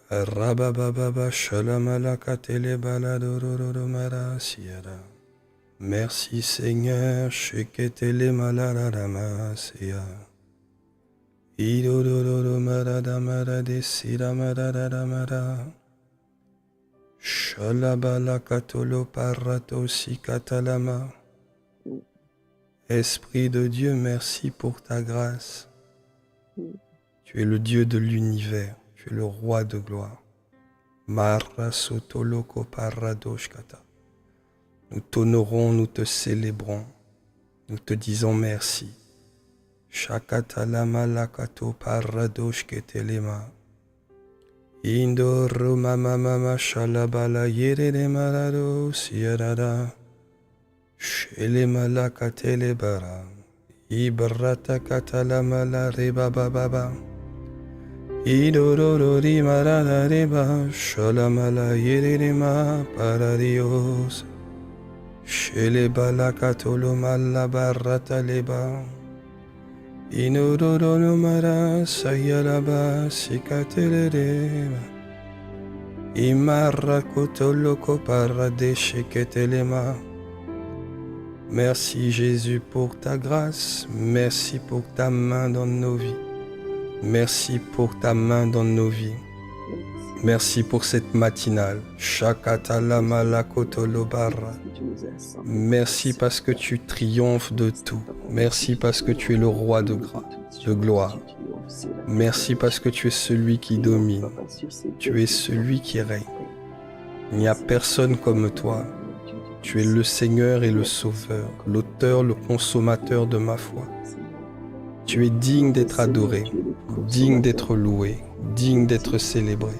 Rabababa shalamalakatele baladororomara siara. Merci Seigneur, sheketele malararamasia. Idororomara desira marararamara. Shalabalakatolo parato sikatalama. Esprit de Dieu, merci pour ta grâce. Tu es le Dieu de l'univers, tu es le roi de gloire. Marasotoloko paradoshkata. Nous t'honorons, nous te célébrons, nous te disons merci. Shakatalama lakato paradoshketelema. Indoro mama shalabala yerere marado sierada. Shele malakatele bara. Ibrata katalama la reba baba. Idorori marada reba. Shalamala yerere ma paradios. Shele balakatolo malabarata leba. Inodoro mara sayalaba sikateleba. Imarakotolo paradesheketelema. Merci Jésus pour ta grâce, merci pour ta main dans nos vies. Merci pour ta main dans nos vies. Merci pour cette matinale. Shakatalama lakotolo barra. Merci parce que tu triomphes de tout. Merci parce que tu es le roi de gloire. Merci parce que tu es celui qui domine. Tu es celui qui règne. Il n'y a personne comme toi. Tu es le Seigneur et le Sauveur, l'auteur, le consommateur de ma foi. Tu es digne d'être adoré, digne d'être loué, digne d'être célébré.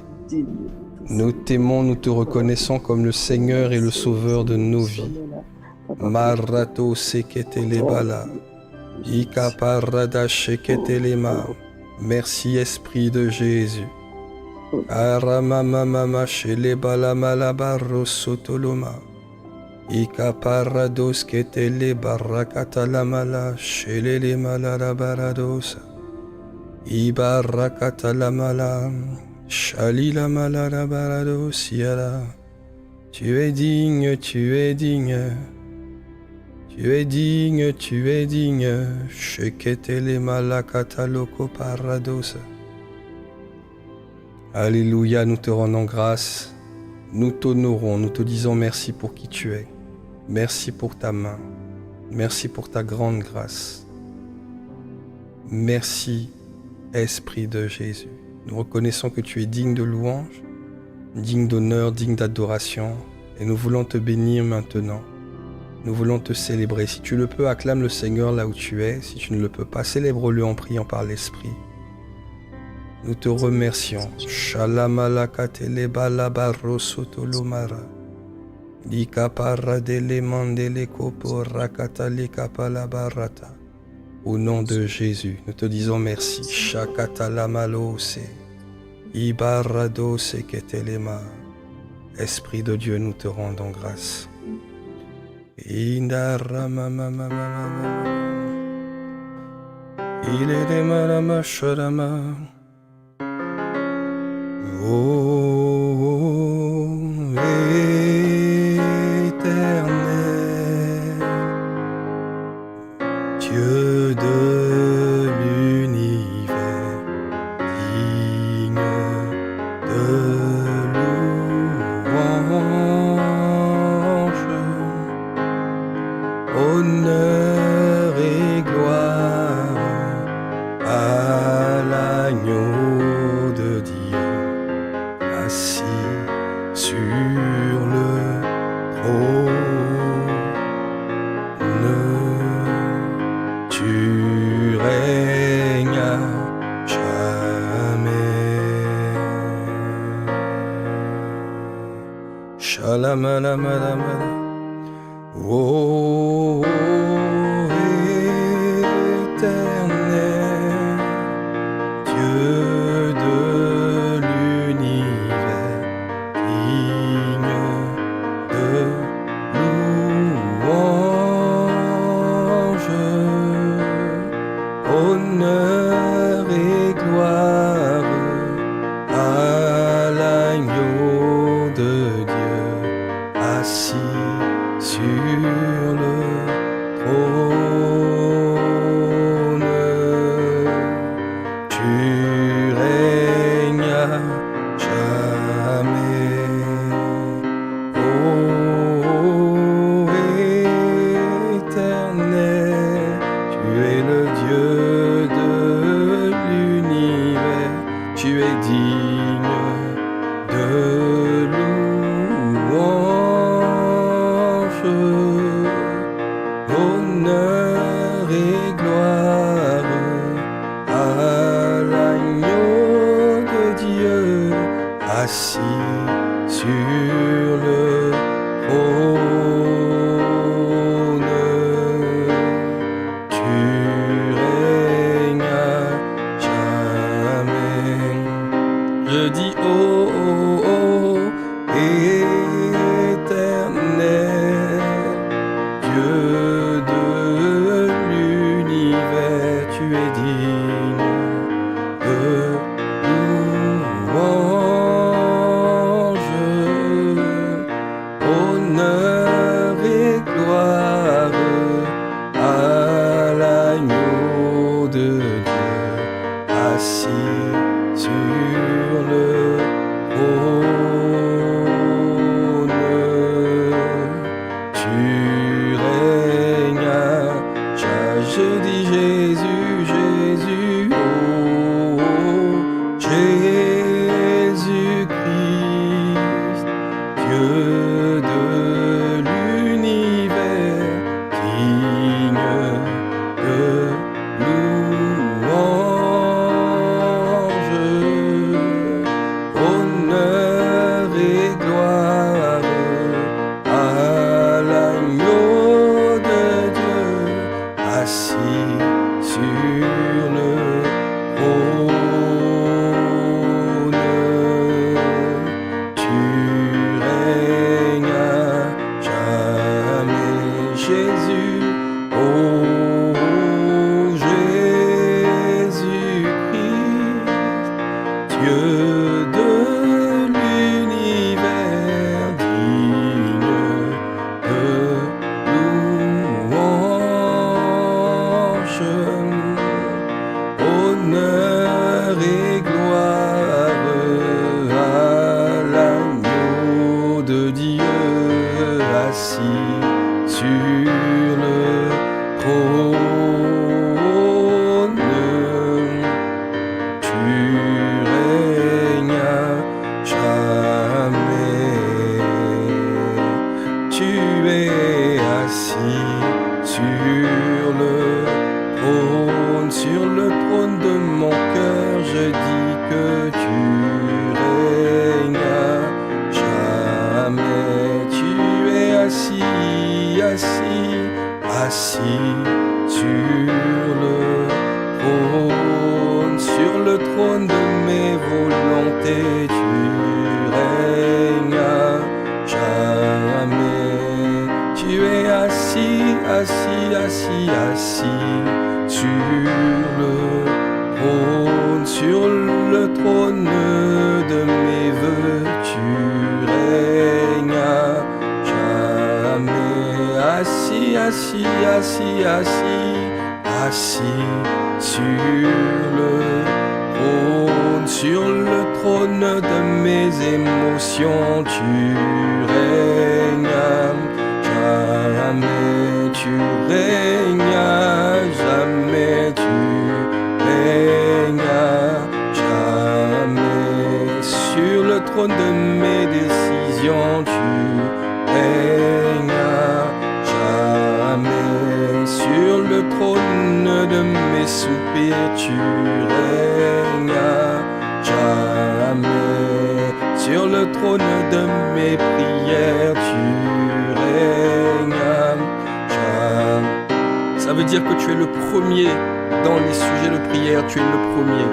Nous t'aimons, nous te reconnaissons comme le Seigneur et le Sauveur de nos vies. Marato seketelebala, ikaparada sheketelema. Merci Esprit de Jésus. Aramamamama shelebala malabarro sotoloma. Ikaparados ketele barakatalamala shelele malarabaradosa. Ibarakatalamala. Shalila malarabarado siara. Tu es digne, tu es digne. Tu es digne, tu es digne. Sheketele malakataloko paradosa. Alléluia, nous te rendons grâce. Nous t'honorons, nous te disons merci pour qui tu es. Merci pour ta main. Merci pour ta grande grâce. Merci, Esprit de Jésus. Nous reconnaissons que tu es digne de louange, digne d'honneur, digne d'adoration. Et nous voulons te bénir maintenant. Nous voulons te célébrer. Si tu le peux, acclame le Seigneur là où tu es. Si tu ne le peux pas, célèbre-le en priant par l'Esprit. Nous te remercions. Shalamalakatele balabarosotolomara. Dikaparadele mandele kopo rakatale kapalabarata. Au nom de Jésus, nous te disons merci. Shakatalamalose. Ibaradose ketelema. Esprit de Dieu, nous te rendons grâce. Indaramamamamamama. Iledemarama. Ô Éternel, Dieu de l'univers, digne de louange, honneur et gloire à l'agneau de Dieu. Assis sur le trône, tu règnes à jamais. Shalamalamala. Oh, Éternel, Dieu de l'univers, digne de louange, honneur et gloire à digne de louange, honneur et gloire à l'agneau de Dieu assis sur le trône. Tu règnes à jamais. Je dis oh, oh, oh, éternel, Dieu de l'univers, tu es digne de louange, honneur et gloire à l'agneau de Dieu assis sur le trône. Tu règnes à jamais. Je dis Jésus, Jésus, oh, oh, Jésus-Christ, Dieu de l'univers, digne de louange, honneur et gloire à l'agneau de Dieu assis sur le trône. Tu règnes à jamais, Jésus, oh, Jésus-Christ, Dieu de l'univers, digne de louange, honneur et gloire à l'agneau de Dieu assis sur le trône. Tu règnes à jamais. Tu es assis sur le trône de mon cœur. Je dis que tu règnes à jamais. Tu es assis, assis, assis sur le trône de mes volontés. Tu règnes à jamais. Tu es assis, assis, assis, assis sur le trône de mes vœux. Tu règnes à jamais. Assis, assis, assis, assis, assis sur le trône de mes émotions. Tu règnes à jamais. Tu règnes à jamais. Tu règnes à jamais. Sur le trône de mes décisions. Tu règnes à jamais. Sur le trône de mes soupirs. Tu règnes à jamais. Sur le trône de mes prières. Tu règnes à jamais. Ça veut dire que tu es le premier dans les sujets de prière. Tu es le premier.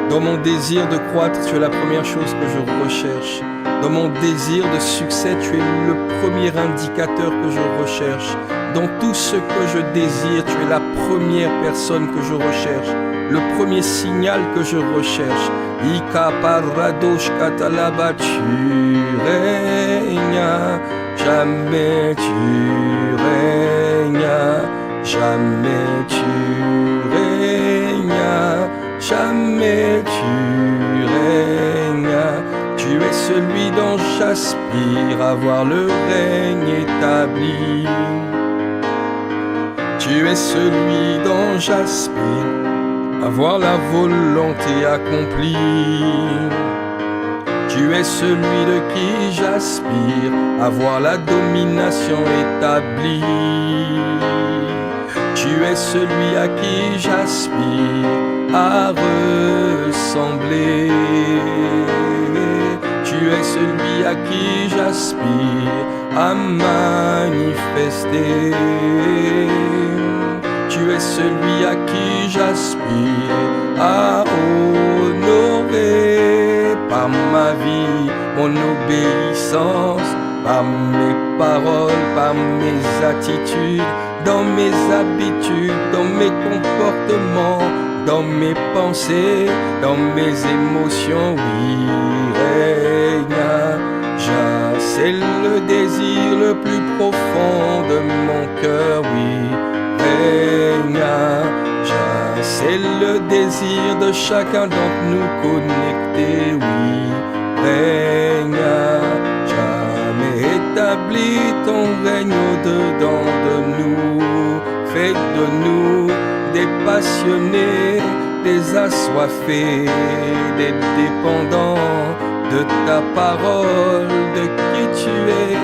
Dans mon désir de croître, tu es la première chose que je recherche. Dans mon désir de succès, tu es le premier indicateur que je recherche. Dans tout ce que je désire, tu es la première personne que je recherche, le premier signal que je recherche. Ika paradosh katalaba, tu règnes à jamais, tu règnes à jamais, tu règnes à jamais, tu règnes à. Tu es celui dont j'aspire à voir le règne établi. Tu es celui dont j'aspire à voir la volonté accomplie. Tu es celui de qui j'aspire à voir la domination établie. Tu es celui à qui j'aspire à ressembler. Tu es celui à qui j'aspire à manifester. Tu es celui à qui j'aspire à honorer par ma vie, mon obéissance, par mes paroles, par mes attitudes, dans mes habitudes, dans mes comportements, dans mes pensées, dans mes émotions. Oui, règne, c'est le désir le plus profond de mon cœur. Oui, règne, c'est le désir de chacun d'entre nous connectés. Oui, règne, jamais établi ton règne au-dedans de nous. Fais de nous des passionnés, des assoiffés, des dépendants de ta parole, de qui tu es,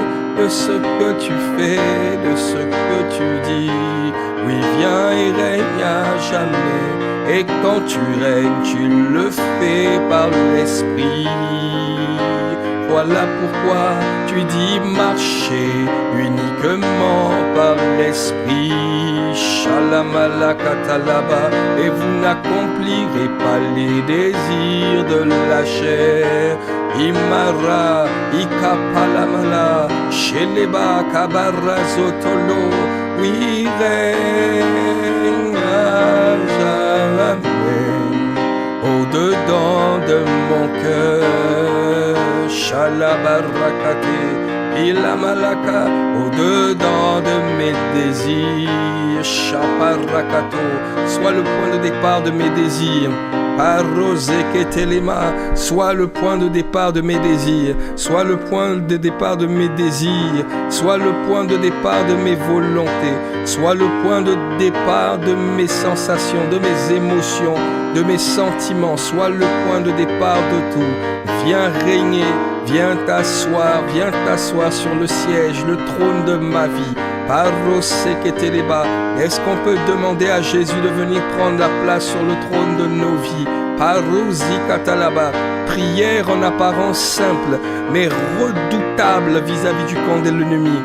de ce que tu fais, de ce que tu dis. Oui, viens et règne à jamais. Et quand tu règnes, tu le fais par l'Esprit. Voilà pourquoi tu dis marcher uniquement par l'Esprit. Shalamalakatalaba, et vous n'accomplirez pas les désirs de la chair. Imara, Ikapalamala, Sheleba, Kabarazotolo. Oui, règne à jamais au-dedans de mon cœur. Shalabarakate, Ilamalaka, au-dedans de mes désirs. Shaparakato, soit le point de départ de mes désirs. Paroseketelema, soit le point de départ de mes désirs, soit le point de départ de mes désirs, soit le point de départ de mes volontés, soit le point de départ de mes sensations, de mes émotions, de mes sentiments, soit le point de départ de tout. Viens régner, viens t'asseoir sur le siège, le trône de ma vie. Paroseketeleba, est-ce qu'on peut demander à Jésus de venir prendre la place sur le trône de nos vies? Parosikatalaba, prière en apparence simple, mais redoutable vis-à-vis du camp de l'ennemi,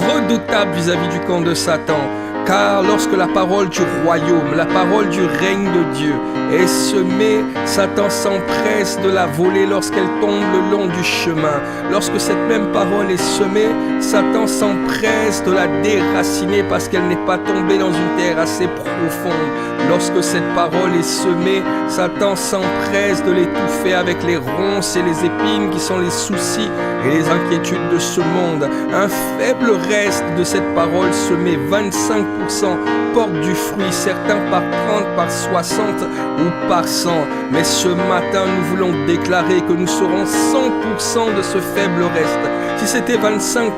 redoutable vis-à-vis du camp de Satan. Car lorsque la parole du royaume, la parole du règne de Dieu est semée, Satan s'empresse de la voler lorsqu'elle tombe le long du chemin. Lorsque cette même parole est semée, Satan s'empresse de la déraciner parce qu'elle n'est pas tombée dans une terre assez profonde. Lorsque cette parole est semée, Satan s'empresse de l'étouffer avec les ronces et les épines qui sont les soucis et les inquiétudes de ce monde. Un faible reste de cette parole semée, 25%, porte du fruit, certains par 30, par 60 ou par 100. Mais ce matin, nous voulons déclarer que nous serons 100% de ce faible reste. Si c'était 25%,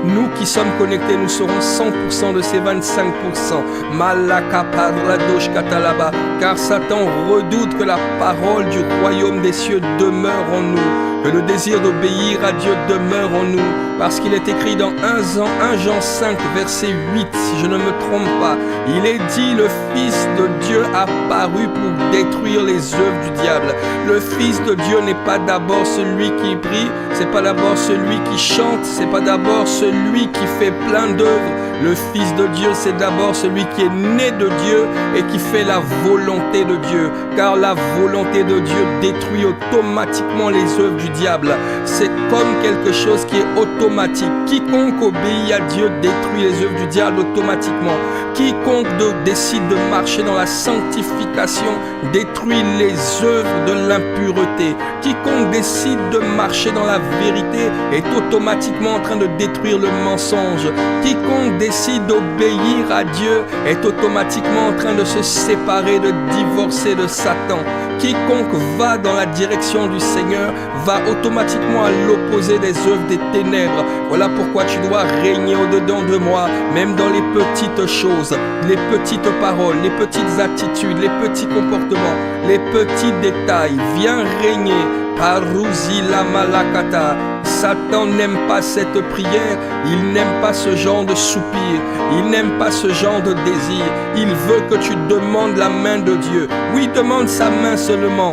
nous qui sommes connectés, nous serons 100% de ces 25%. Malaka paradosh katalaba, car Satan redoute que la parole du royaume des cieux demeure en nous, que le désir d'obéir à Dieu demeure en nous, parce qu'il est écrit dans 1 Jean 5, verset 8, si je ne me trompe pas, il est dit: le Fils de Dieu a paru pour détruire les œuvres du diable. Le Fils de Dieu n'est pas d'abord celui qui prie, c'est pas d'abord celui qui chante, c'est pas d'abord celui qui fait plein d'œuvres. Le Fils de Dieu, c'est d'abord celui qui est né de Dieu et qui fait la volonté de Dieu. Car la volonté de Dieu détruit automatiquement les œuvres du diable. C'est comme quelque chose qui est automatique. Quiconque obéit à Dieu détruit les œuvres du diable automatiquement. Quiconque décide de marcher dans la sanctification détruit les œuvres de l'impureté. Quiconque décide de marcher dans la vérité est automatiquement en train de détruire le mensonge. Quiconque décide d'obéir à Dieu est automatiquement en train de se séparer, de divorcer de Satan. Quiconque va dans la direction du Seigneur va automatiquement à l'opposé des œuvres des ténèbres. Voilà pourquoi tu dois régner au-dedans de moi, même dans les petites choses, les petites paroles, les petites attitudes, les petits comportements, les petits détails. Viens régner. Parousi la malakata. Satan n'aime pas cette prière, il n'aime pas ce genre de soupir, il n'aime pas ce genre de désir. Il veut que tu demandes la main de Dieu. Oui, demande sa main seulement.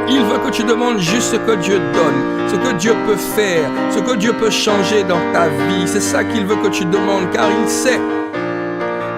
Il veut que tu demandes juste ce que Dieu donne, ce que Dieu peut faire, ce que Dieu peut changer dans ta vie. C'est ça qu'il veut que tu demandes, car il sait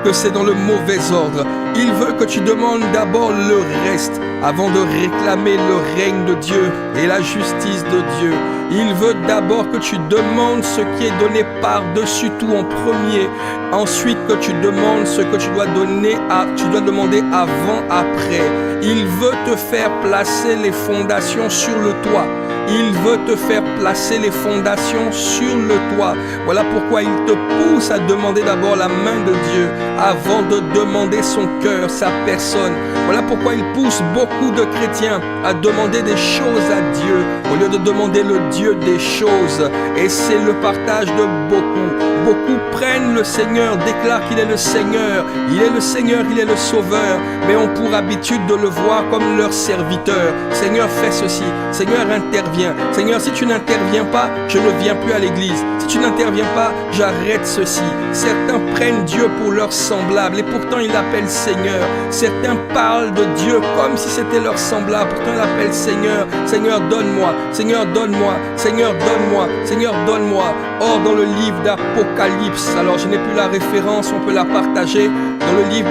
que c'est dans le mauvais ordre. Il veut que tu demandes d'abord le reste avant de réclamer le règne de Dieu et la justice de Dieu. Il veut d'abord que tu demandes ce qui est donné par-dessus tout en premier. Ensuite que tu demandes ce que tu dois demander avant, après. Il veut te faire placer les fondations sur le toit. Il veut te faire placer les fondations sur le toit. Voilà pourquoi il te pousse à demander d'abord la main de Dieu avant de demander son cœur, sa personne. Voilà pourquoi il pousse beaucoup de chrétiens à demander des choses à Dieu au lieu de demander le Dieu des choses. Et c'est le partage de beaucoup. Beaucoup prennent le Seigneur, déclarent qu'il est le Seigneur. Il est le Seigneur, il est le Sauveur. Mais ont pour habitude de le voir comme leur serviteur. Seigneur, fais ceci. Seigneur, interviens. Seigneur, si tu n'interviens pas, je ne viens plus à l'église. Si tu n'interviens pas, j'arrête ceci. Certains prennent Dieu pour leur semblable et pourtant ils l'appellent Seigneur. Certains parlent de Dieu comme si c'était leur semblable. Pourtant ils l'appellent Seigneur. Seigneur, donne-moi. Seigneur, donne-moi. Seigneur, donne-moi. Seigneur, donne-moi. Or, dans le livre d'Apocalypse, alors je n'ai plus la référence, on peut la partager. Dans le livre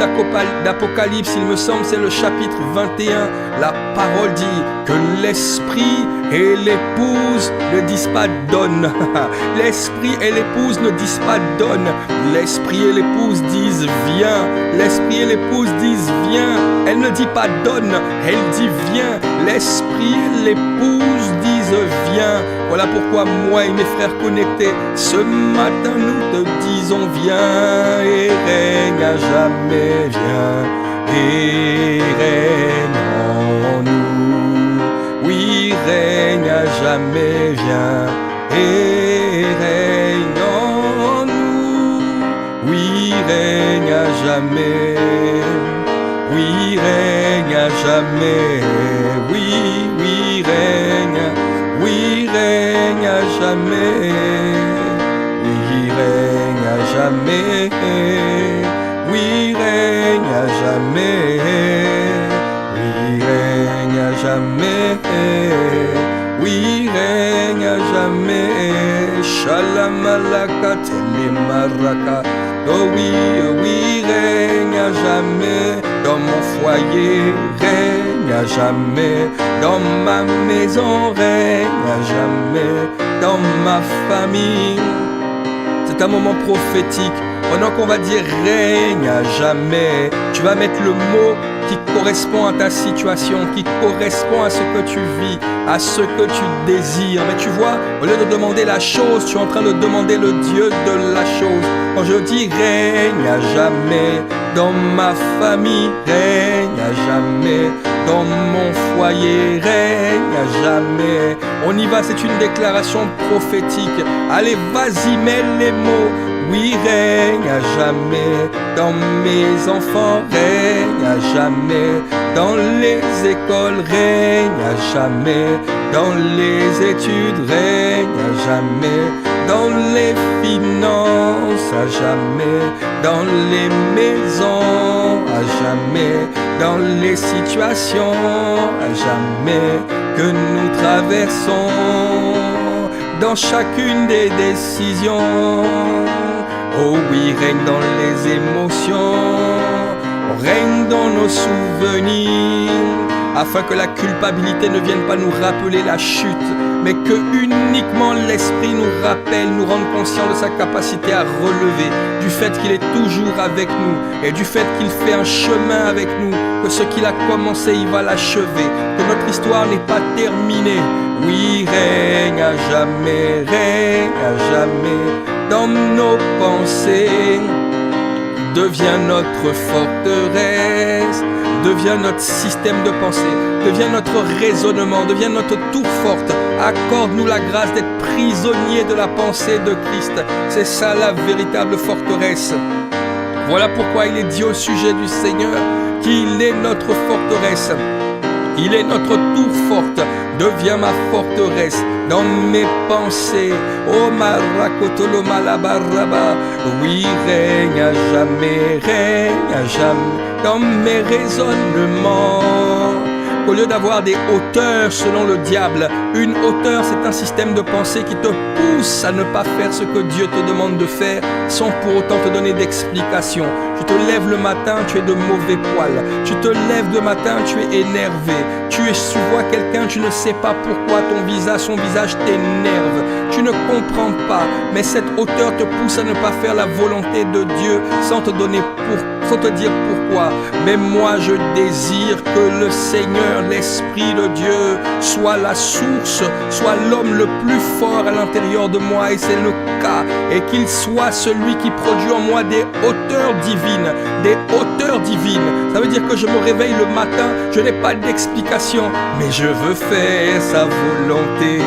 d'Apocalypse, il me semble, c'est le chapitre 21. La parole dit que l'esprit et l'épouse ne disent pas donne. L'esprit et l'épouse ne disent pas donne. L'esprit et l'épouse disent viens. L'esprit et l'épouse disent viens. Elle ne dit pas donne, elle dit viens. L'esprit et l'épouse disent viens. Voilà pourquoi moi et mes frères connectés, ce matin nous te disons viens et règne à jamais, viens et règne en nous. Oui, règne à jamais, viens et règne en nous. Oui, règne à jamais. Oui, règne à jamais. Oui, oui, règne. Oui, règne à jamais. Oui, règne à jamais. Oui, règne à jamais. Oui, règne à jamais. Oui, règne à jamais. Shalamalaka telemaraka. Oh oui, oui, règne à jamais. Dans mon foyer, règne à jamais. Dans ma maison, règne à jamais. Dans ma famille. C'est un moment prophétique. Pendant qu'on va dire règne à jamais, tu vas mettre le mot qui correspond à ta situation, qui correspond à ce que tu vis, à ce que tu désires. Mais tu vois, au lieu de demander la chose, tu es en train de demander le Dieu de la chose. Quand je dis règne à jamais, dans ma famille, règne à jamais. Dans mon foyer, règne à jamais. On y va, c'est une déclaration prophétique. Allez, vas-y, mets les mots. Oui, règne à jamais. Dans mes enfants, règne à jamais. Dans les écoles, règne à jamais. Dans les études, règne à jamais. Dans les finances, à jamais. Dans les maisons, à jamais. Dans les situations, à jamais que nous traversons. Dans chacune des décisions. Oh oui, règne dans les émotions, règne dans nos souvenirs, afin que la culpabilité ne vienne pas nous rappeler la chute, mais que uniquement l'Esprit nous rappelle, nous rende conscients de sa capacité à relever, du fait qu'il est toujours avec nous, et du fait qu'il fait un chemin avec nous, que ce qu'il a commencé, il va l'achever, que notre histoire n'est pas terminée. Oui, règne à jamais, règne à jamais. Dans nos pensées, deviens notre forteresse, deviens notre système de pensée, deviens notre raisonnement, deviens notre tour forte. Accorde-nous la grâce d'être prisonniers de la pensée de Christ. C'est ça la véritable forteresse. Voilà pourquoi il est dit au sujet du Seigneur qu'il est notre forteresse. Il est notre tour forte. deviens ma forteresse dans mes pensées. Oh Marakotolo Malabaraba, oui, règne à jamais dans mes raisonnements. Au lieu d'avoir des hauteurs selon le diable, une hauteur, c'est un système de pensée qui te pousse à ne pas faire ce que Dieu te demande de faire sans pour autant te donner d'explication. Tu te lèves le matin, tu es de mauvais poil. Tu te lèves le matin, tu es énervé. Tu vois quelqu'un, tu ne sais pas pourquoi son visage t'énerve. Tu ne comprends pas, mais cette hauteur te pousse à ne pas faire la volonté de Dieu sans te dire pourquoi. Mais moi je désire que le Seigneur, l'Esprit de Dieu, soit la source, soit l'homme le plus fort à l'intérieur de moi, et c'est le cas, et qu'il soit celui qui produit en moi des hauteurs divines, des hauteurs divines. Ça veut dire que je me réveille le matin, je n'ai pas d'explication, mais je veux faire sa volonté.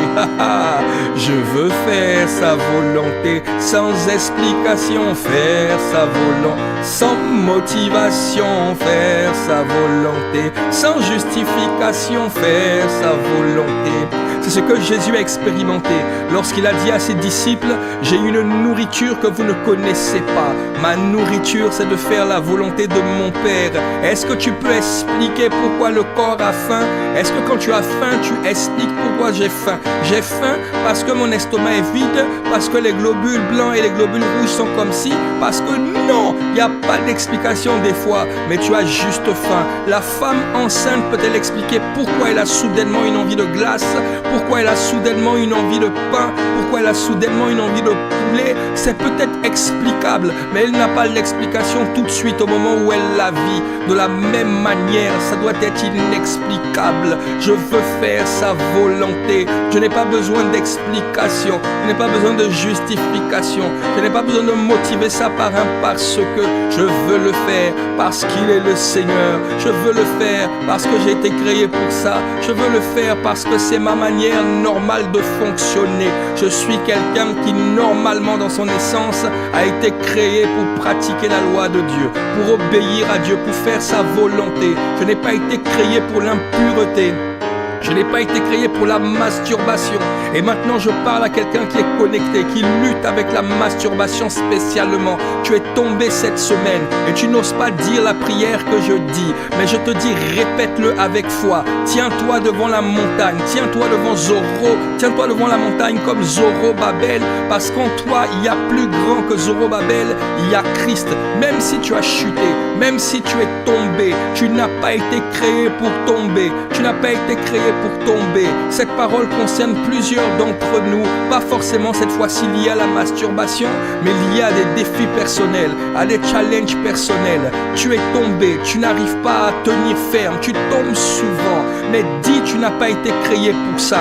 Je veux faire sa volonté, sans explication, faire sa volonté, sans motivation, faire sa volonté, sans justification, faire sa volonté. C'est ce que Jésus a expérimenté lorsqu'il a dit à ses disciples: j'ai une nourriture que vous ne connaissez pas. Ma nourriture, c'est de faire la volonté de mon Père. Est-ce que tu peux expliquer pourquoi le corps a faim? Est-ce que quand tu as faim, tu expliques pourquoi j'ai faim? J'ai faim parce que mon estomac est vide, parce que les globules blancs et les globules rouges sont comme ci, parce que non, il n'y a pas d'explication des fois, mais tu as juste faim. La femme enceinte peut-elle expliquer pourquoi elle a soudainement une envie de glace, pourquoi elle a soudainement une envie de pain, pourquoi elle a soudainement une envie de poulet? C'est peut-être explicable, mais elle n'a pas l'explication tout de suite au moment où elle la vit. De la même manière, ça doit être inexplicable. Je veux faire sa volonté. Je n'ai pas besoin d'explication, je n'ai pas besoin de justification, je n'ai pas besoin de motiver ça par un parce que je veux le faire, parce qu'il est le Seigneur. Je veux le faire parce que j'ai été créé pour ça. Je veux le faire parce que c'est ma manière normale de fonctionner. Je suis quelqu'un qui normalement dans son essence a été créé pour pratiquer la loi de Dieu, pour obéir à Dieu, pour faire sa volonté. Je n'ai pas été créé pour l'impureté. Je n'ai pas été créé pour la masturbation. Et maintenant je parle à quelqu'un qui est connecté, qui lutte avec la masturbation spécialement. Tu es tombé cette semaine et tu n'oses pas dire la prière que je dis. Mais je te dis, répète-le avec foi. Tiens-toi devant la montagne, tiens-toi devant tiens-toi devant la montagne comme Zorobabel. Parce qu'en toi, il y a plus grand que Zorobabel, il y a Christ. Même si tu as chuté, même si tu es tombé, tu n'as pas été créé pour tomber. Tu n'as pas été créé pour tomber. Cette parole concerne plusieurs d'entre nous, pas forcément cette fois-ci liée à la masturbation, mais liée à des défis personnels, à des challenges personnels. Tu es tombé, tu n'arrives pas à tenir ferme, tu tombes souvent, mais dis, tu n'as pas été créé pour ça.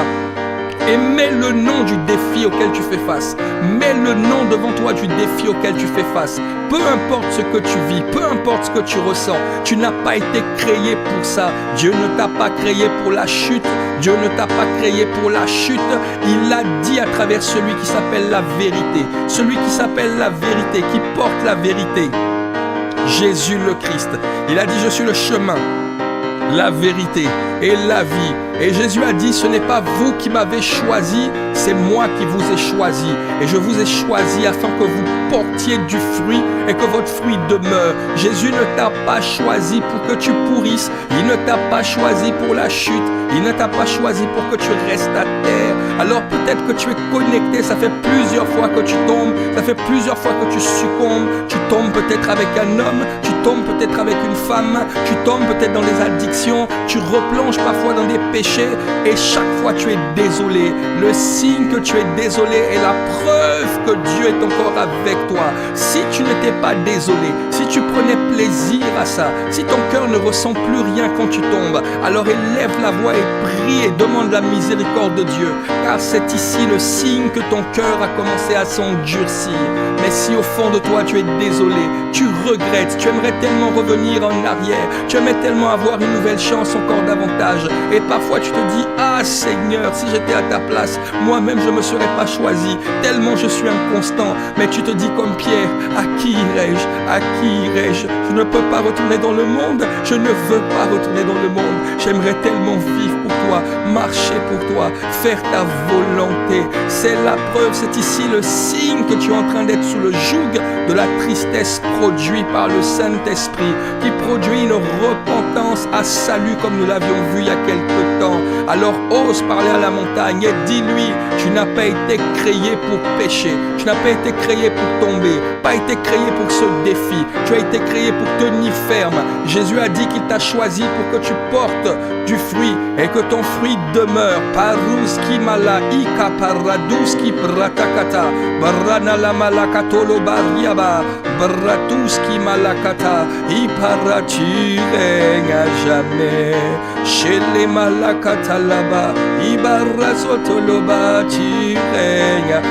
Et mets le nom du défi auquel tu fais face. Mets le nom devant toi du défi auquel tu fais face. Peu importe ce que tu vis, peu importe ce que tu ressens, tu n'as pas été créé pour ça. Dieu ne t'a pas créé pour la chute. Dieu ne t'a pas créé pour la chute. Il l'a dit à travers celui qui s'appelle la vérité. Celui qui s'appelle la vérité, qui porte la vérité. Jésus le Christ. Il a dit: je suis le chemin, la vérité et la vie. Et Jésus a dit: ce n'est pas vous qui m'avez choisi, c'est moi qui vous ai choisi. Et je vous ai choisi afin que vous portiez du fruit et que votre fruit demeure. Jésus ne t'a pas choisi pour que tu pourrisses. Il ne t'a pas choisi pour la chute. Il ne t'a pas choisi pour que tu restes à terre. Alors peut-être que tu es connecté, ça fait plusieurs fois que tu tombes, ça fait plusieurs fois que tu succombes. Tu tombes peut-être avec un homme, tu tombes peut-être avec une femme, tu tombes peut-être dans des addictions, tu replonges parfois dans des péchés et chaque fois tu es désolé. Le signe que tu es désolé est la preuve que Dieu est encore avec toi. Si tu n'étais pas désolé, si tu prenais plaisir à ça, si ton cœur ne ressent plus rien quand tu tombes, alors élève la voix et prie et demande la miséricorde de Dieu, car c'est ici le signe que ton cœur a commencé à s'endurcir. Mais si au fond de toi tu es désolé, tu regrettes, tu aimerais tellement revenir en arrière, tu aimerais tellement avoir une nouvelle chance encore davantage, et parfois tu te dis: ah Seigneur, si j'étais à ta place, moi-même je ne me serais pas choisi, tellement je suis inconstant. Mais tu te dis comme Pierre: à qui irai-je? À qui irai-je? Je ne peux pas retourner dans le monde, je ne veux pas retourner dans le monde. J'aimerais tellement vivre pour toi, marcher pour toi, faire ta volonté. C'est la preuve, c'est ici le signe que tu es en train d'être sous le joug de la tristesse produit par le Saint-Esprit, qui produit une repentance à salut comme nous l'avions vu il y a quelque temps. Alors ose parler à la montagne et dis-lui, tu n'as pas été créé pour pécher, tu n'as pas été créé pour tomber, pas été créé pour ce défi, tu as été créé pour tenir ferme. Jésus a dit qu'il t'a choisi pour que tu portes du fruit et que ton fruit demeure. Parouski mala ika paraduski pratakata barana la malakatolo bariaba bratuski malakata iparati à jamais chez les malakata là-bas ibarazotoloba tu règnes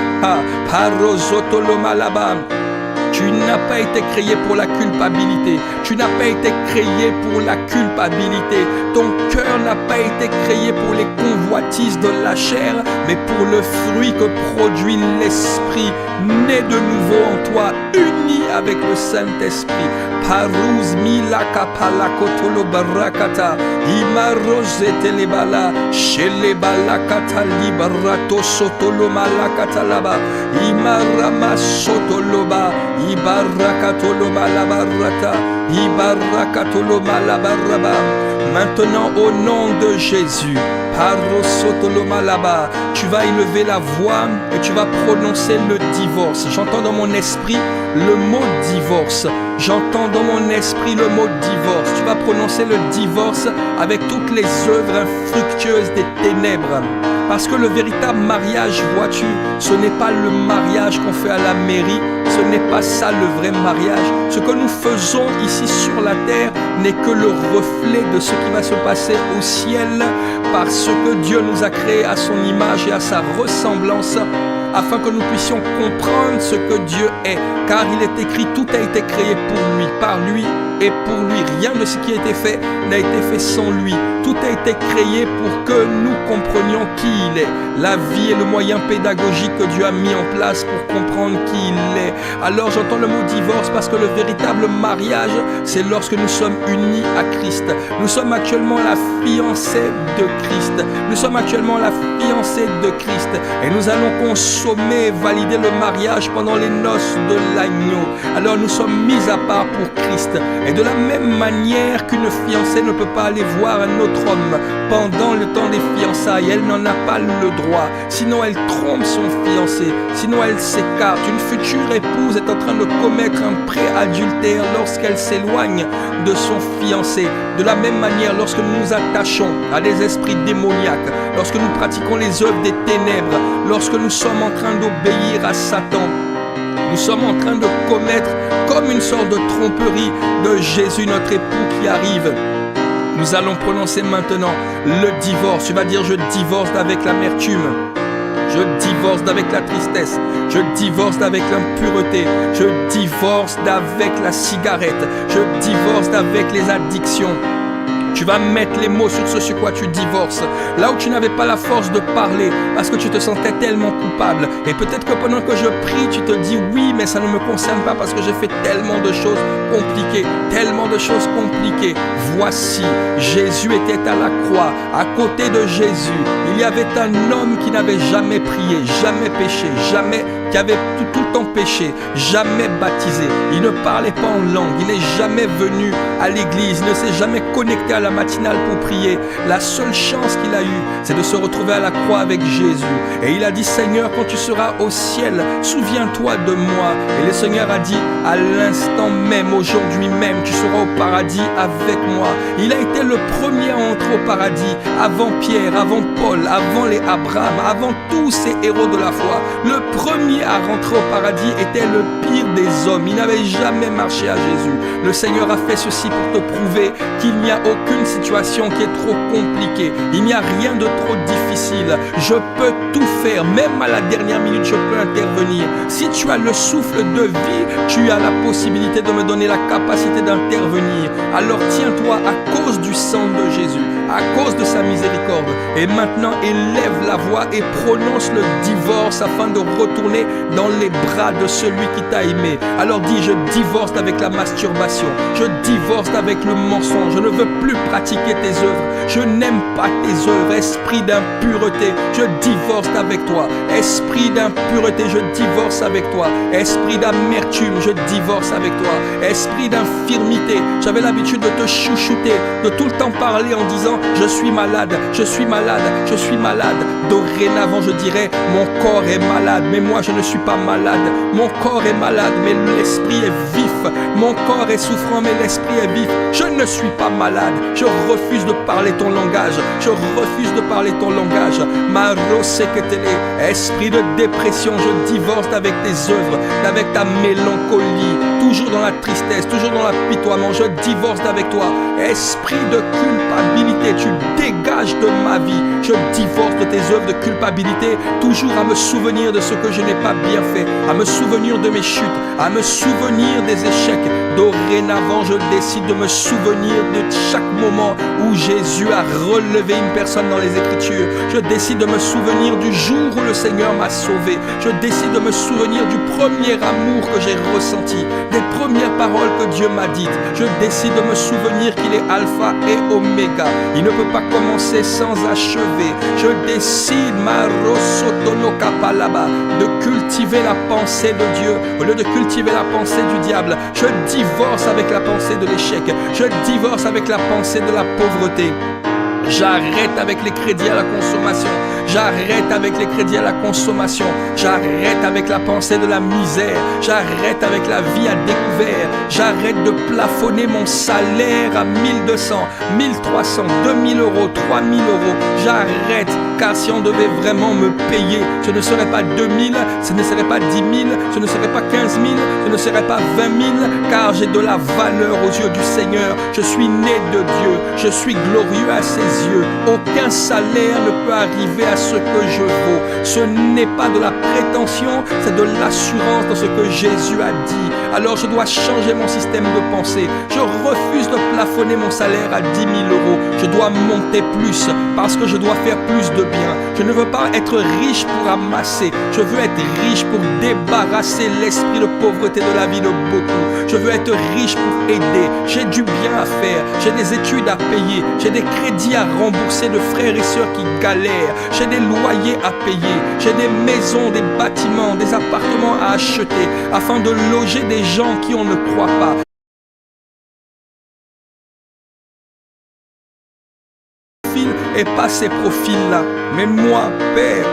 parozotoloma là-bas. Tu n'as pas été créé pour la culpabilité. Tu n'as pas été créé pour la culpabilité. Ton cœur n'a pas été créé pour les convoitises de la chair, mais pour le fruit que produit l'Esprit, né de nouveau en toi, uni avec le Saint-Esprit. Parouz milaka palakotolo barakata imarozete lebala shele balakata libarato sotolo malakata laba imarama sotoloba ibarakatolo malabarata ibarakatolo malabaraba. Maintenant au nom de Jésus, tu vas élever la voix et tu vas prononcer le divorce. J'entends dans mon esprit le mot divorce. J'entends dans mon esprit le mot divorce. Tu vas prononcer le divorce avec toutes les œuvres infructueuses des ténèbres. Parce que le véritable mariage, vois-tu, ce n'est pas le mariage qu'on fait à la mairie, ce n'est pas ça le vrai mariage. Ce que nous faisons ici sur la terre n'est que le reflet de ce qui va se passer au ciel, parce que Dieu nous a créés à son image et à sa ressemblance, afin que nous puissions comprendre ce que Dieu est. Car il est écrit, tout a été créé pour lui, par lui et pour lui. Rien de ce qui a été fait n'a été fait sans lui. Tout a été créé pour que nous comprenions qui il est. La vie est le moyen pédagogique que Dieu a mis en place pour comprendre qui il est. Alors j'entends le mot divorce parce que le véritable mariage, c'est lorsque nous sommes unis à Christ. Nous sommes actuellement la fiancée de Christ. Nous sommes actuellement la fiancée de Christ. Et nous allons consommer, valider le mariage pendant les noces de l'agneau. Alors nous sommes mis à part pour Christ. Et de la même manière qu'une fiancée ne peut pas aller voir un autre homme pendant le temps des fiançailles, elle n'en a pas le droit. Sinon elle trompe son fiancé, sinon elle s'écarte. Une future épouse est en train de commettre un pré-adultère lorsqu'elle s'éloigne de son fiancé. De la même manière, lorsque nous nous attachons à des esprits démoniaques, lorsque nous pratiquons les œuvres des ténèbres, lorsque nous sommes en train d'obéir à Satan, nous sommes en train de commettre comme une sorte de tromperie de Jésus, notre époux qui arrive. Nous allons prononcer maintenant le divorce. Tu vas dire, je divorce avec l'amertume. Je divorce d'avec la tristesse. Je divorce d'avec l'impureté. Je divorce d'avec la cigarette. Je divorce d'avec les addictions. Tu vas mettre les mots sur ce sur quoi tu divorces. Là où tu n'avais pas la force de parler parce que tu te sentais tellement coupable. Et peut-être que pendant que je prie, tu te dis oui, mais ça ne me concerne pas parce que j'ai fait tellement de choses compliquées. Tellement de choses compliquées. Voici, Jésus était à la croix. À côté de Jésus, il y avait un homme qui n'avait jamais prié, jamais péché, jamais, qui avait tout le temps péché, jamais baptisé. Il ne parlait pas en langue. Il n'est jamais venu à l'église. Il ne s'est jamais connecté à la matinale pour prier. La seule chance qu'il a eue, c'est de se retrouver à la croix avec Jésus. Et il a dit, Seigneur, quand tu seras au ciel, souviens-toi de moi. Et le Seigneur a dit, à l'instant même, aujourd'hui même, tu seras au paradis avec moi. Il a été le premier à entrer au paradis, avant Pierre, avant Paul, avant les Abraham, avant tous ces héros de la foi. Le premier à rentrer au paradis était le pire des hommes. Il n'avait jamais marché à Jésus. Le Seigneur a fait ceci pour te prouver qu'il n'y a aucune situation qui est trop compliquée. Il n'y a rien de trop difficile. Je peux tout faire. Même à la dernière minute, je peux intervenir. Si tu as le souffle de vie, tu as la possibilité de me donner la capacité d'intervenir. Alors tiens-toi à cause du sang de Jésus. à cause de sa miséricorde. Et maintenant, élève la voix et prononce le divorce afin de retourner dans les bras de celui qui t'a aimé. Alors dis, je divorce avec la masturbation, je divorce avec le mensonge, je ne veux plus pratiquer tes œuvres, je n'aime pas tes œuvres. Esprit d'impureté, je divorce avec toi. Esprit d'impureté, je divorce avec toi. Esprit d'amertume, je divorce avec toi. Esprit d'infirmité, j'avais l'habitude de te chouchouter, de tout le temps parler en disant je suis malade, je suis malade, je suis malade. Dorénavant je dirais mon corps est malade, mais moi je ne suis pas malade. Mon corps est malade, mais l'esprit est vif. Mon corps est souffrant, mais l'esprit est vif. Je ne suis pas malade, je refuse de parler ton langage, je refuse de parler ton langage. Esprit de dépression, je divorce avec tes œuvres, avec ta mélancolie, toujours dans la tristesse, toujours dans l'apitoiement, je divorce avec toi. Esprit de culpabilité, tu dégages de ma vie, je divorce de tes œuvres de culpabilité, toujours à me souvenir de ce que je n'ai pas bien fait, à me souvenir de mes chutes, à me souvenir des échecs. Dorénavant, je décide de me souvenir de chaque moment où Jésus a relevé une personne dans les Écritures. Je décide de me souvenir du jour où le Seigneur m'a sauvé. Je décide de me souvenir du premier amour que j'ai ressenti, des premières paroles que Dieu m'a dites. Je décide de me souvenir qu'il est Alpha et Oméga. Il ne peut pas commencer sans achever. Je décide, de cultiver la pensée de Dieu au lieu de cultiver la pensée du diable. Je divorce avec la pensée de l'échec. Je divorce avec la pensée de la pauvreté. J'arrête avec les crédits à la consommation. J'arrête avec les crédits à la consommation. J'arrête avec la pensée de la misère. J'arrête avec la vie à découvert. J'arrête de plafonner mon salaire à 1200, 1300, 2000 euros, 3000 euros. J'arrête, car si on devait vraiment me payer, ce ne serait pas 2000, ce ne serait pas 10 000, ce ne serait pas 15 000, ce ne serait pas 20 000, car j'ai de la valeur aux yeux du Seigneur. Je suis né de Dieu, je suis glorieux à ses yeux. Aucun salaire ne peut arriver à ce que je vaux. Ce n'est pas de la prétention, c'est de l'assurance dans ce que Jésus a dit. Alors je dois changer mon système de pensée. Je refuse de plafonner mon salaire à 10 000 euros. Je dois monter plus parce que je dois faire plus de bien. Je ne veux pas être riche pour amasser. Je veux être riche pour débarrasser l'esprit de pauvreté de la vie de beaucoup. Je veux être riche pour aider. J'ai du bien à faire. J'ai des études à payer. J'ai des crédits à rembourser de frères et sœurs qui galèrent. J'ai des loyers à payer. J'ai des maisons, des bâtiments, des appartements à acheter afin de loger des gens qui on ne croit pas. Et pas ces profils-là. Mais moi, Père,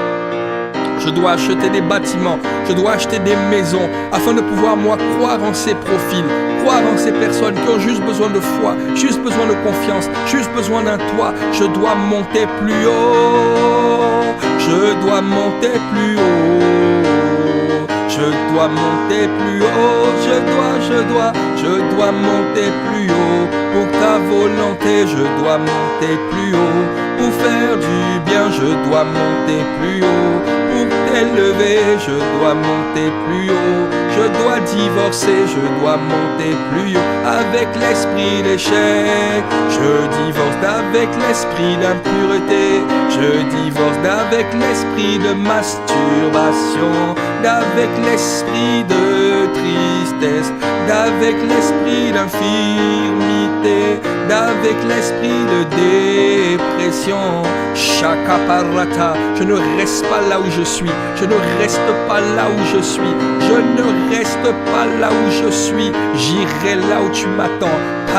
je dois acheter des bâtiments, je dois acheter des maisons, afin de pouvoir, moi, croire en ces profils, croire en ces personnes qui ont juste besoin de foi, juste besoin de confiance, juste besoin d'un toit. Je dois monter plus haut, je dois monter plus haut, je dois monter plus haut, je dois monter plus haut. Pour ta volonté, je dois monter plus haut. Pour faire du bien, je dois monter plus haut. Pour t'élever, je dois monter plus haut. Je dois divorcer, je dois monter plus haut. Avec l'esprit d'échec, je divorce d'avec l'esprit d'impureté. Je divorce d'avec l'esprit de masturbation, d'avec l'esprit de tristesse, d'avec l'esprit d'infirmité, d'avec l'esprit de dépression. Shakaparata, je ne reste pas là où je suis, je ne reste pas là où je suis, je ne reste pas là où je suis, j'irai là où tu m'attends. Je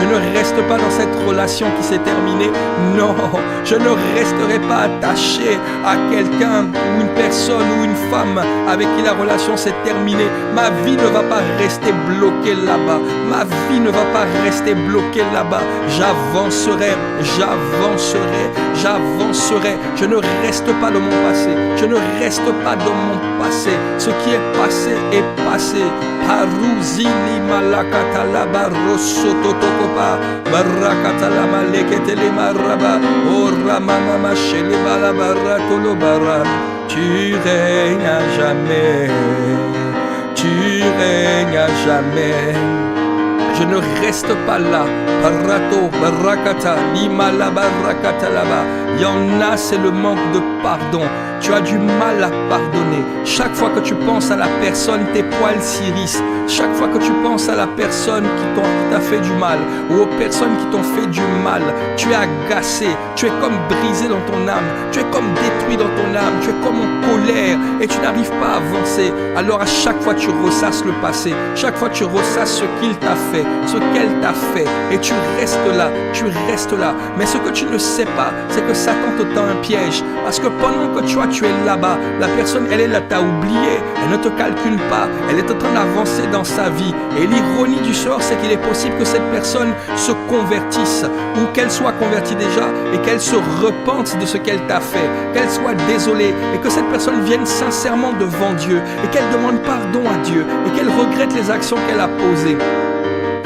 ne reste pas dans cette relation qui s'est terminée. Non, je ne resterai pas attaché à quelqu'un ou une personne ou une femme avec qui la relation s'est terminée. Ma vie ne va pas rester bloquée là-bas. Ma vie ne va pas rester bloquée là-bas. J'avancerai, j'avancerai, j'avancerai. Je ne reste pas dans mon passé. Je ne reste pas dans mon passé. Ce qui est passé est passé. Paruzili malakatalaba rosototokopa barakatalama leketele maraba ora mama machele balabara tolobara. Tu règnes à jamais, tu règnes à jamais. Je ne reste pas là. Barato, barakata, limala, barakata là-bas. Il y en a, c'est le manque de pardon. Tu as du mal à pardonner. Chaque fois que tu penses à la personne, tes poils s'irrissent. Chaque fois que tu penses à la personne qui t'a fait du mal, ou aux personnes qui t'ont fait du mal, tu es agacé, tu es comme brisé dans ton âme, tu es comme détruit dans ton âme, tu es comme en colère et tu n'arrives pas à avancer. Alors à chaque fois tu ressasses le passé, chaque fois tu ressasses ce qu'il t'a fait, ce qu'elle t'a fait, et tu restes là, tu restes là. Mais ce que tu ne sais pas, c'est que Satan te tend un piège, parce que pendant que tu es là-bas, la personne elle est là, t'a oublié, elle ne te calcule pas, elle est en train d'avancer dans sa vie. Et l'ironie du sort, c'est qu'il est possible que cette personne se convertisse, ou qu'elle soit convertie déjà et qu'elle se repente de ce qu'elle t'a fait, qu'elle soit désolée et que cette personne vienne sincèrement devant Dieu et qu'elle demande pardon à Dieu et qu'elle regrette les actions qu'elle a posées.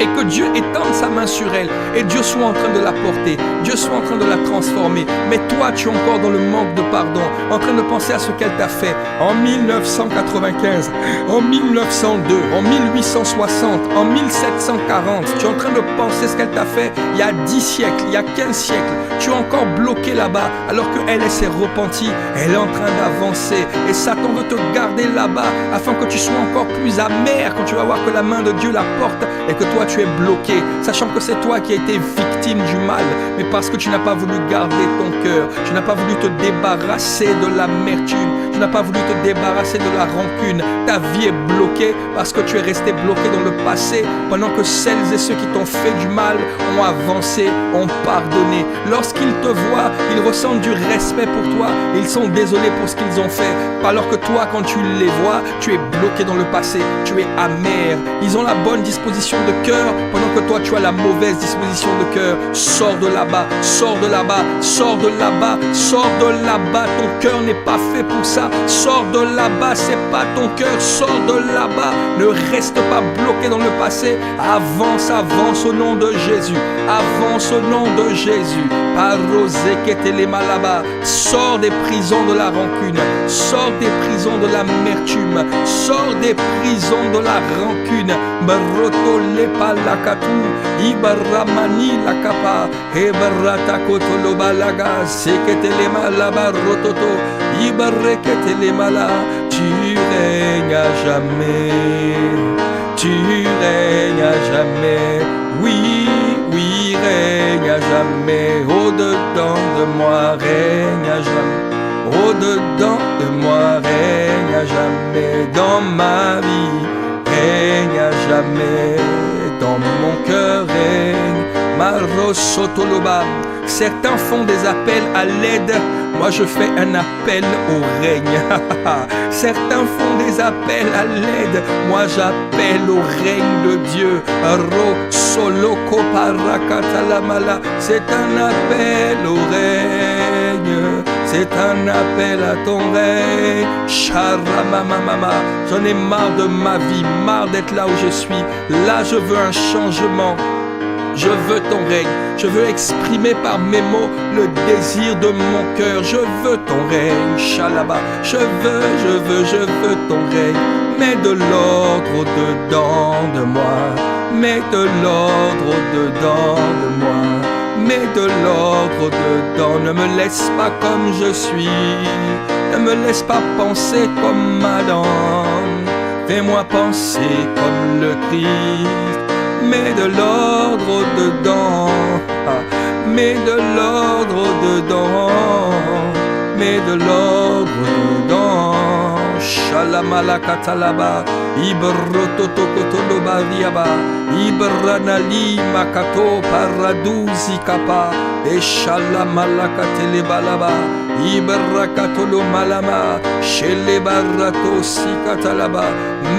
Et que Dieu étende sa main sur elle et Dieu soit en train de la porter, Dieu soit en train de la transformer. Mais toi, tu es encore dans le manque de pardon, en train de penser à ce qu'elle t'a fait en 1995, en 1902, en 1860, en 1740. Tu es en train de penser ce qu'elle t'a fait il y a 10 siècles, il y a 15 siècles. Tu es encore bloqué là-bas alors qu'elle s'est repentie, elle est en train d'avancer. Et Satan veut te garder là-bas afin que tu sois encore plus amer quand tu vas voir que la main de Dieu la porte et que toi tu es bloqué, sachant que c'est toi qui as été victime du mal, mais parce que tu n'as pas voulu garder ton cœur, tu n'as pas voulu te débarrasser de l'amertume, tu n'as pas voulu te débarrasser de la rancune. Ta vie est bloquée parce que tu es resté bloqué dans le passé, pendant que celles et ceux qui t'ont fait du mal ont avancé, ont pardonné. Lorsqu'ils te voient, ils ressentent du respect pour toi, ils sont désolés pour ce qu'ils ont fait, alors que toi, quand tu les vois, tu es bloqué dans le passé, tu es amer. Ils ont la bonne disposition de cœur, pendant que toi tu as la mauvaise disposition de cœur. Sors de là-bas, sors de là-bas, sors de là-bas, sors de là-bas. Ton cœur n'est pas fait pour ça. Sors de là-bas, c'est pas ton cœur. Sors de là-bas, ne reste pas bloqué dans le passé. Avance, avance au nom de Jésus. Avance au nom de Jésus. Sors des prisons de la rancune, sors des prisons de l'amertume, sors des prisons de la rancune. Baroto lepa lakatu, ibaramani lakapa, ebarata kotolobalaga, seketelema labarototo, ibareketelema la. Tu règnes à jamais, tu règnes à jamais, oui, oui, règne à jamais, au-dedans de moi, règne à jamais, au-dedans de moi, règne à jamais, dans ma vie, règne à jamais, dans mon cœur règne, Marosotoloba. Certains font des appels à l'aide, moi je fais un appel au règne. Certains font des appels à l'aide, moi j'appelle au règne de Dieu. Soloko parakatalamala. C'est un appel au règne, c'est un appel à ton règne. Sharamamamama. J'en ai marre de ma vie, marre d'être là où je suis. Là je veux un changement. Je veux ton règne, je veux exprimer par mes mots le désir de mon cœur. Je veux ton règne, Shalaba. Je veux ton règne. Mets de l'ordre au-dedans de moi. Mets de l'ordre au-dedans de moi. Mets de l'ordre au-dedans. Ne me laisse pas comme je suis. Ne me laisse pas penser comme Madame. Fais-moi penser comme le Christ. Mets de l'ordre au-dedans, mets de l'ordre au-dedans, mets de l'ordre au-dedans. Shalamalakatalaba, Ibrototokotoloba riaba, Ibranali makato paraduzi kapa, et Shalamalakatelebalaba, Ibrakatolo malama, Shelebarato sikatalaba.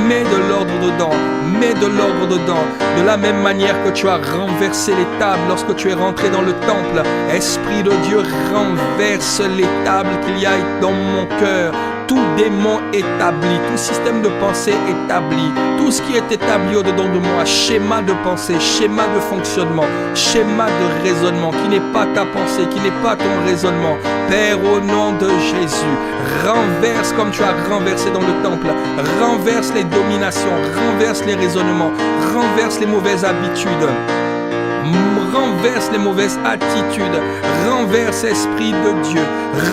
Mets de l'ordre dedans, mets de l'ordre dedans. De la même manière que tu as renversé les tables lorsque tu es rentré dans le temple, Esprit de Dieu, renverse les tables qu'il y a dans mon cœur. tout démon établi, tout système de pensée établi, tout ce qui est établi au-dedans de moi, schéma de pensée, schéma de fonctionnement, schéma de raisonnement, qui n'est pas ta pensée, qui n'est pas ton raisonnement. Père, au nom de Jésus, renverse comme tu as renversé dans le temple, renverse les dominations, renverse les raisonnements, renverse les mauvaises habitudes, renverse les mauvaises attitudes, renverse esprit de Dieu,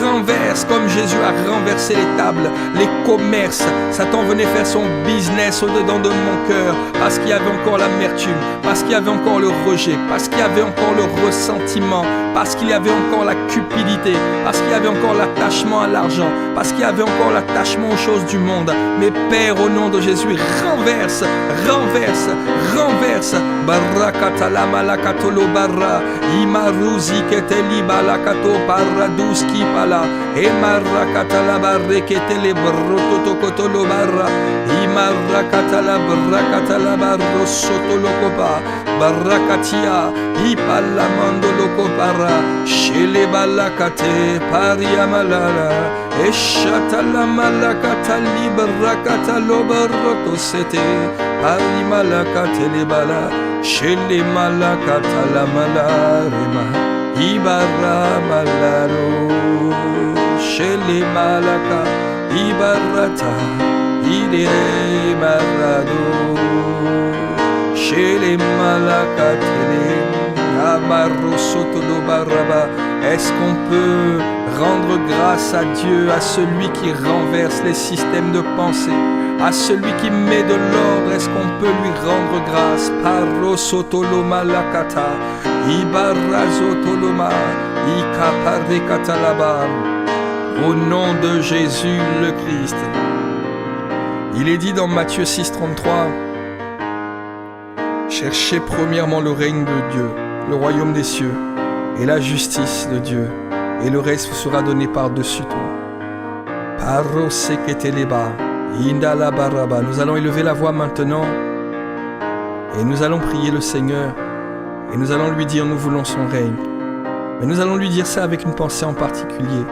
renverse comme Jésus a renversé les tables, les commerces. Satan venait faire son business au-dedans de mon cœur parce qu'il y avait encore l'amertume, parce qu'il y avait encore le rejet, parce qu'il y avait encore le ressentiment, parce qu'il y avait encore la cupidité, parce qu'il y avait encore l'attachement à l'argent, parce qu'il y avait encore l'attachement aux choses du monde. Mais Père, au nom de Jésus, renverse, renverse, renverse. Barakatala malakatolo barra, imaruzi keteli balakato paraduski pala, emarakatala barreketele brototokotolo barra, imarakatala brakatala barro sotolokopa, barakatia, ipala mandolokopara, shele balakate paria malala, eshatala malakatali brakatalo barrotosete, pari malakatele bala. Shele malakata la malarema, ibarra malaro. Shele malaka, ibarrata, idere marado. Shele malakatele, amarro sotolo baraba. Est-ce qu'on peut rendre grâce à Dieu, à celui qui renverse les systèmes de pensée, à celui qui met de l'ordre? Est-ce qu'on peut lui rendre grâce? Paro sotoloma lakata, ibarazotoloma, ikaparekatalaba. Au nom de Jésus le Christ. Il est dit dans Matthieu 6,33, cherchez premièrement le règne de Dieu, le royaume des cieux, et la justice de Dieu, et le reste vous sera donné par-dessus tout. Paro seketeleba. Indala baraba. Nous allons élever la voix maintenant et nous allons prier le Seigneur et nous allons lui dire nous voulons son règne. Mais nous allons lui dire ça avec une pensée en particulier.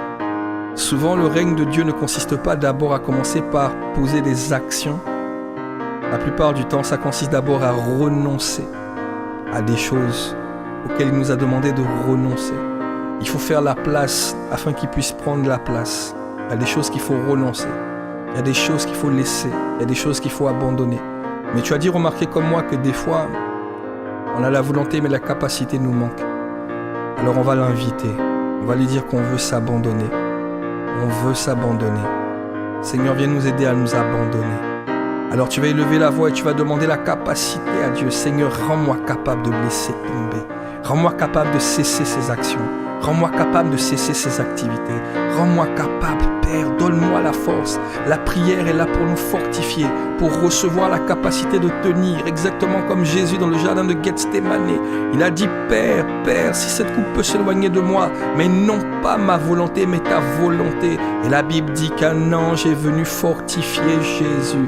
Souvent le règne de Dieu ne consiste pas d'abord à commencer par poser des actions. La plupart du temps ça consiste d'abord à renoncer à des choses auxquelles il nous a demandé de renoncer. Il faut faire la place afin qu'il puisse prendre la place. Il y a des choses qu'il faut renoncer. Il y a des choses qu'il faut laisser, il y a des choses qu'il faut abandonner. Mais tu as dû remarquer comme moi que des fois, on a la volonté mais la capacité nous manque. Alors on va l'inviter, on va lui dire qu'on veut s'abandonner. On veut s'abandonner. Seigneur, viens nous aider à nous abandonner. Alors tu vas élever la voix et tu vas demander la capacité à Dieu. Seigneur, rends-moi capable de laisser tomber. Rends-moi capable de cesser ces actions. Rends-moi capable de cesser ces activités. Rends-moi capable, Père, donne-moi la force. La prière est là pour nous fortifier, pour recevoir la capacité de tenir, exactement comme Jésus dans le jardin de Gethsémane. Il a dit, Père, Père, si cette coupe peut s'éloigner de moi, mais non pas ma volonté, mais ta volonté. Et la Bible dit qu'un ange est venu fortifier Jésus.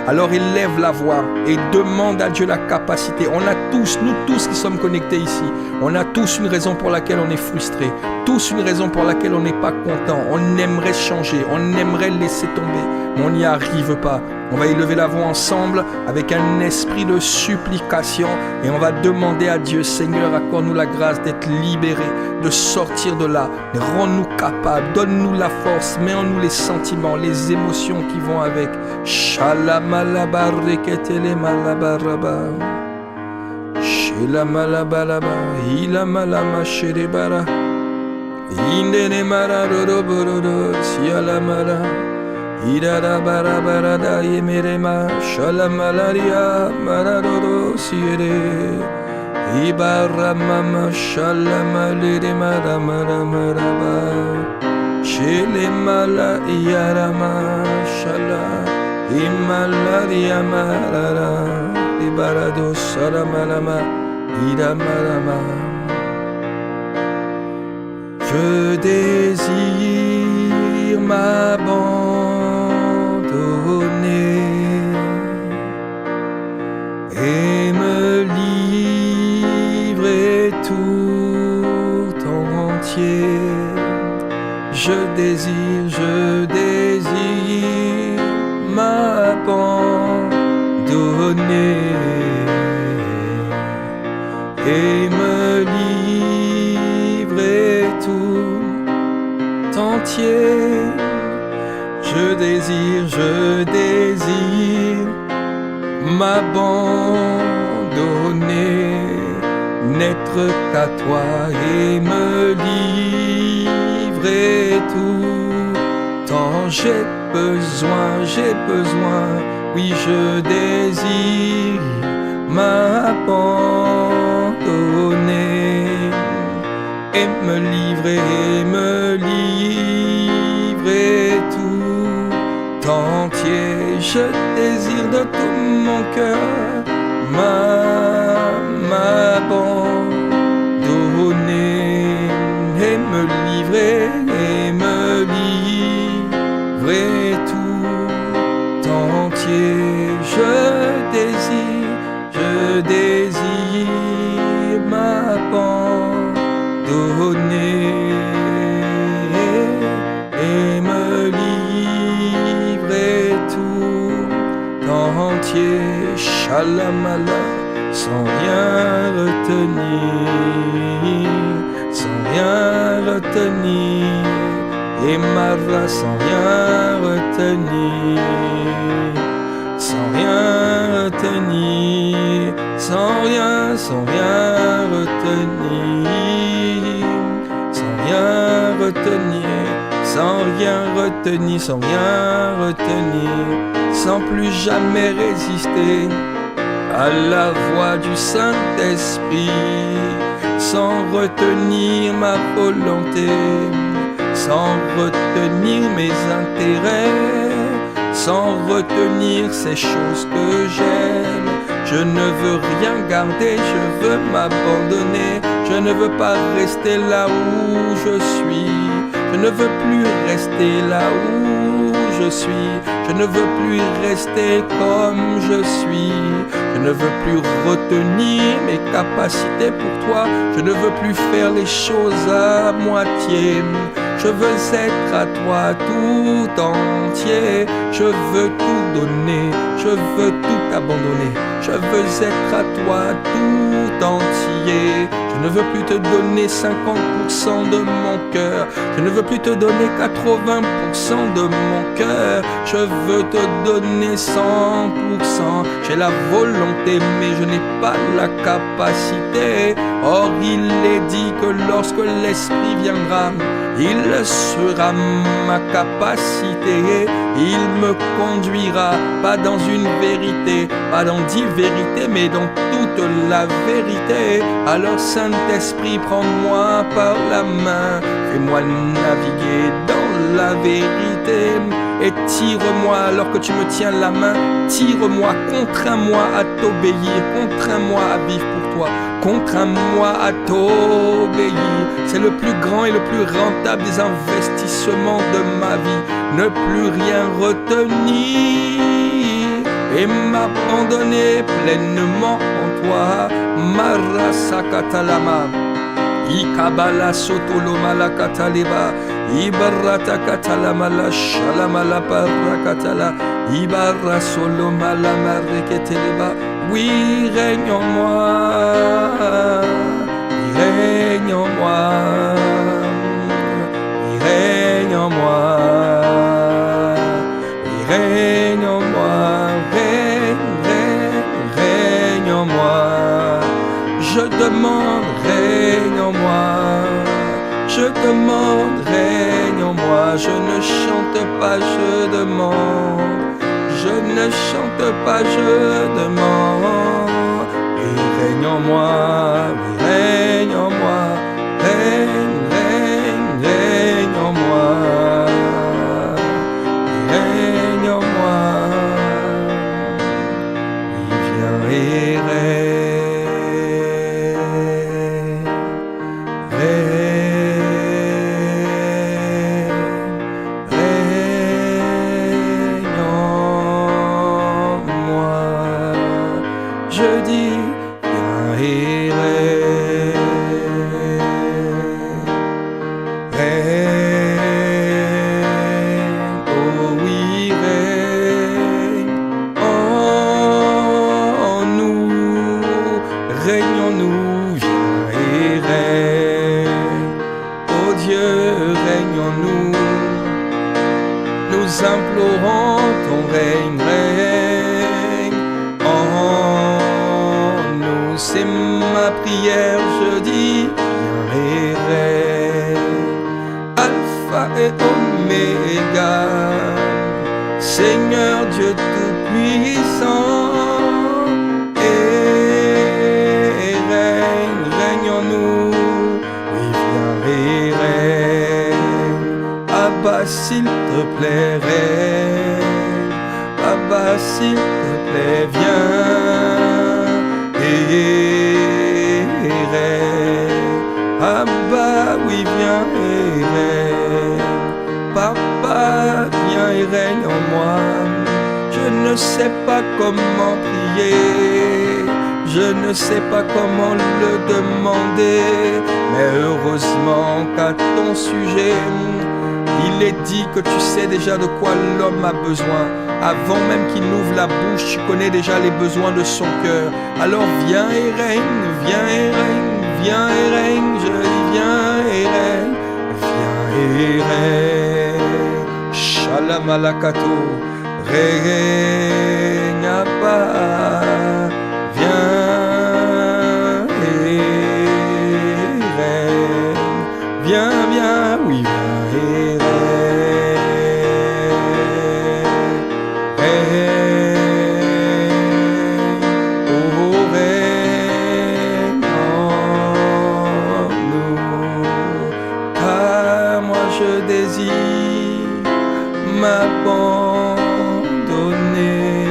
Alors élève la voix et demande à Dieu la capacité. On a tous, nous tous qui sommes connectés ici, on a tous une raison pour laquelle on est frustré, tous une raison pour laquelle on n'est pas content. On aimerait changer, on aimerait laisser tomber, mais on n'y arrive pas. On va élever la voix ensemble avec un esprit de supplication et on va demander à Dieu, Seigneur, accorde-nous la grâce d'être libérés, de sortir de là. Rends-nous capables, donne-nous la force, mets en nous les sentiments, les émotions qui vont avec. Shalamalabareketele malabaraba. Shilamalabalaba. Ilamalama sherebara. Indene mararoroborodo. Sialamara. Idara bara bara da yemerema shalamalaria mararoro siere ibara mama shalamalere mara mara maraba shele mala yarama shala imalaria marara ibarado salamalama idamarama. Je désire m'abandonner et me livrer tout entier. je désire m'abandonner et me livrer tout entier. Je désire m'abandonner, n'être qu'à toi et me livrer tout. Tant j'ai besoin, oui je désire m'abandonner et me livrer tout entier. Je désire de tout mon cœur m'abandonner et me livrer tout entier. Je désire m'abandonner et me livrer tout entier. Shalamala, sans rien retenir, et Mara sans rien retenir, sans rien retenir, sans rien retenir, sans plus jamais résister à la voix du Saint-Esprit, sans retenir ma volonté, sans retenir mes intérêts, sans retenir ces choses que j'aime. Je ne veux rien garder, je veux m'abandonner. Je ne veux pas rester là où je suis. Je ne veux plus rester là où je suis. Je ne veux plus rester comme je suis. Je ne veux plus retenir mes capacités pour toi. Je ne veux plus faire les choses à moitié. Je veux être à toi tout entier. Je veux tout donner, je veux tout abandonner. Je veux être à toi tout entier. Je ne veux plus te donner 50% de mon cœur. Je ne veux plus te donner 80% de mon cœur. Je veux te donner 100%. J'ai la volonté mais je n'ai pas la capacité. Or il est dit que lorsque l'Esprit viendra, il sera ma capacité. Il me conduira pas dans une vérité, pas dans 10 vérités, mais dans toute la vérité. Alors Saint-Esprit, prends-moi par la main, fais-moi naviguer dans la vérité. Et tire-moi alors que tu me tiens la main. Tire-moi, contrains-moi à t'obéir, contrains-moi à vivre pour toi, contrains-moi à t'obéir. C'est le plus grand et le plus rentable des investissements de ma vie. Ne plus rien retenir et m'abandonner pleinement en toi. Marasakatalama Ikabala sotoloma la kataleba Ibarata katalama la shalama la parakatala Ibarra soloma la mareketeleba. Oui, règne en moi, règne en moi, règne en moi, règne en moi, règne en moi. Je demande, règne en moi. Je demande, règne en moi. Je ne chante pas, je demande. Je ne chante pas, je demande. Et règne en moi, oui, règne en moi. Règne en moi. Règne en moi. Oui, viens et je dis, viens et règne. Dieu, règne en nous. Nous implorons ton règne, règne en nous. C'est ma prière, je dis, viens et règne. Alpha et Oméga, Seigneur Dieu Tout-Puissant. Et règne en nous. Oui, viens et règne. Abba, s'il te plaît, règne. Abba, s'il te plaît, viens et règne. Abba, oui, viens et règne. Papa, viens et règne en moi. Je ne sais pas comment prier, je ne sais pas comment le demander, mais heureusement qu'à ton sujet, il est dit que tu sais déjà de quoi l'homme a besoin. Avant même qu'il n'ouvre la bouche, tu connais déjà les besoins de son cœur. Alors viens et règne, viens et règne, viens et règne, je dis viens et règne, viens et règne. Shalom alakato, règne Abba, viens et règne, viens, viens, oui, viens et règne. Je désire m'abandonner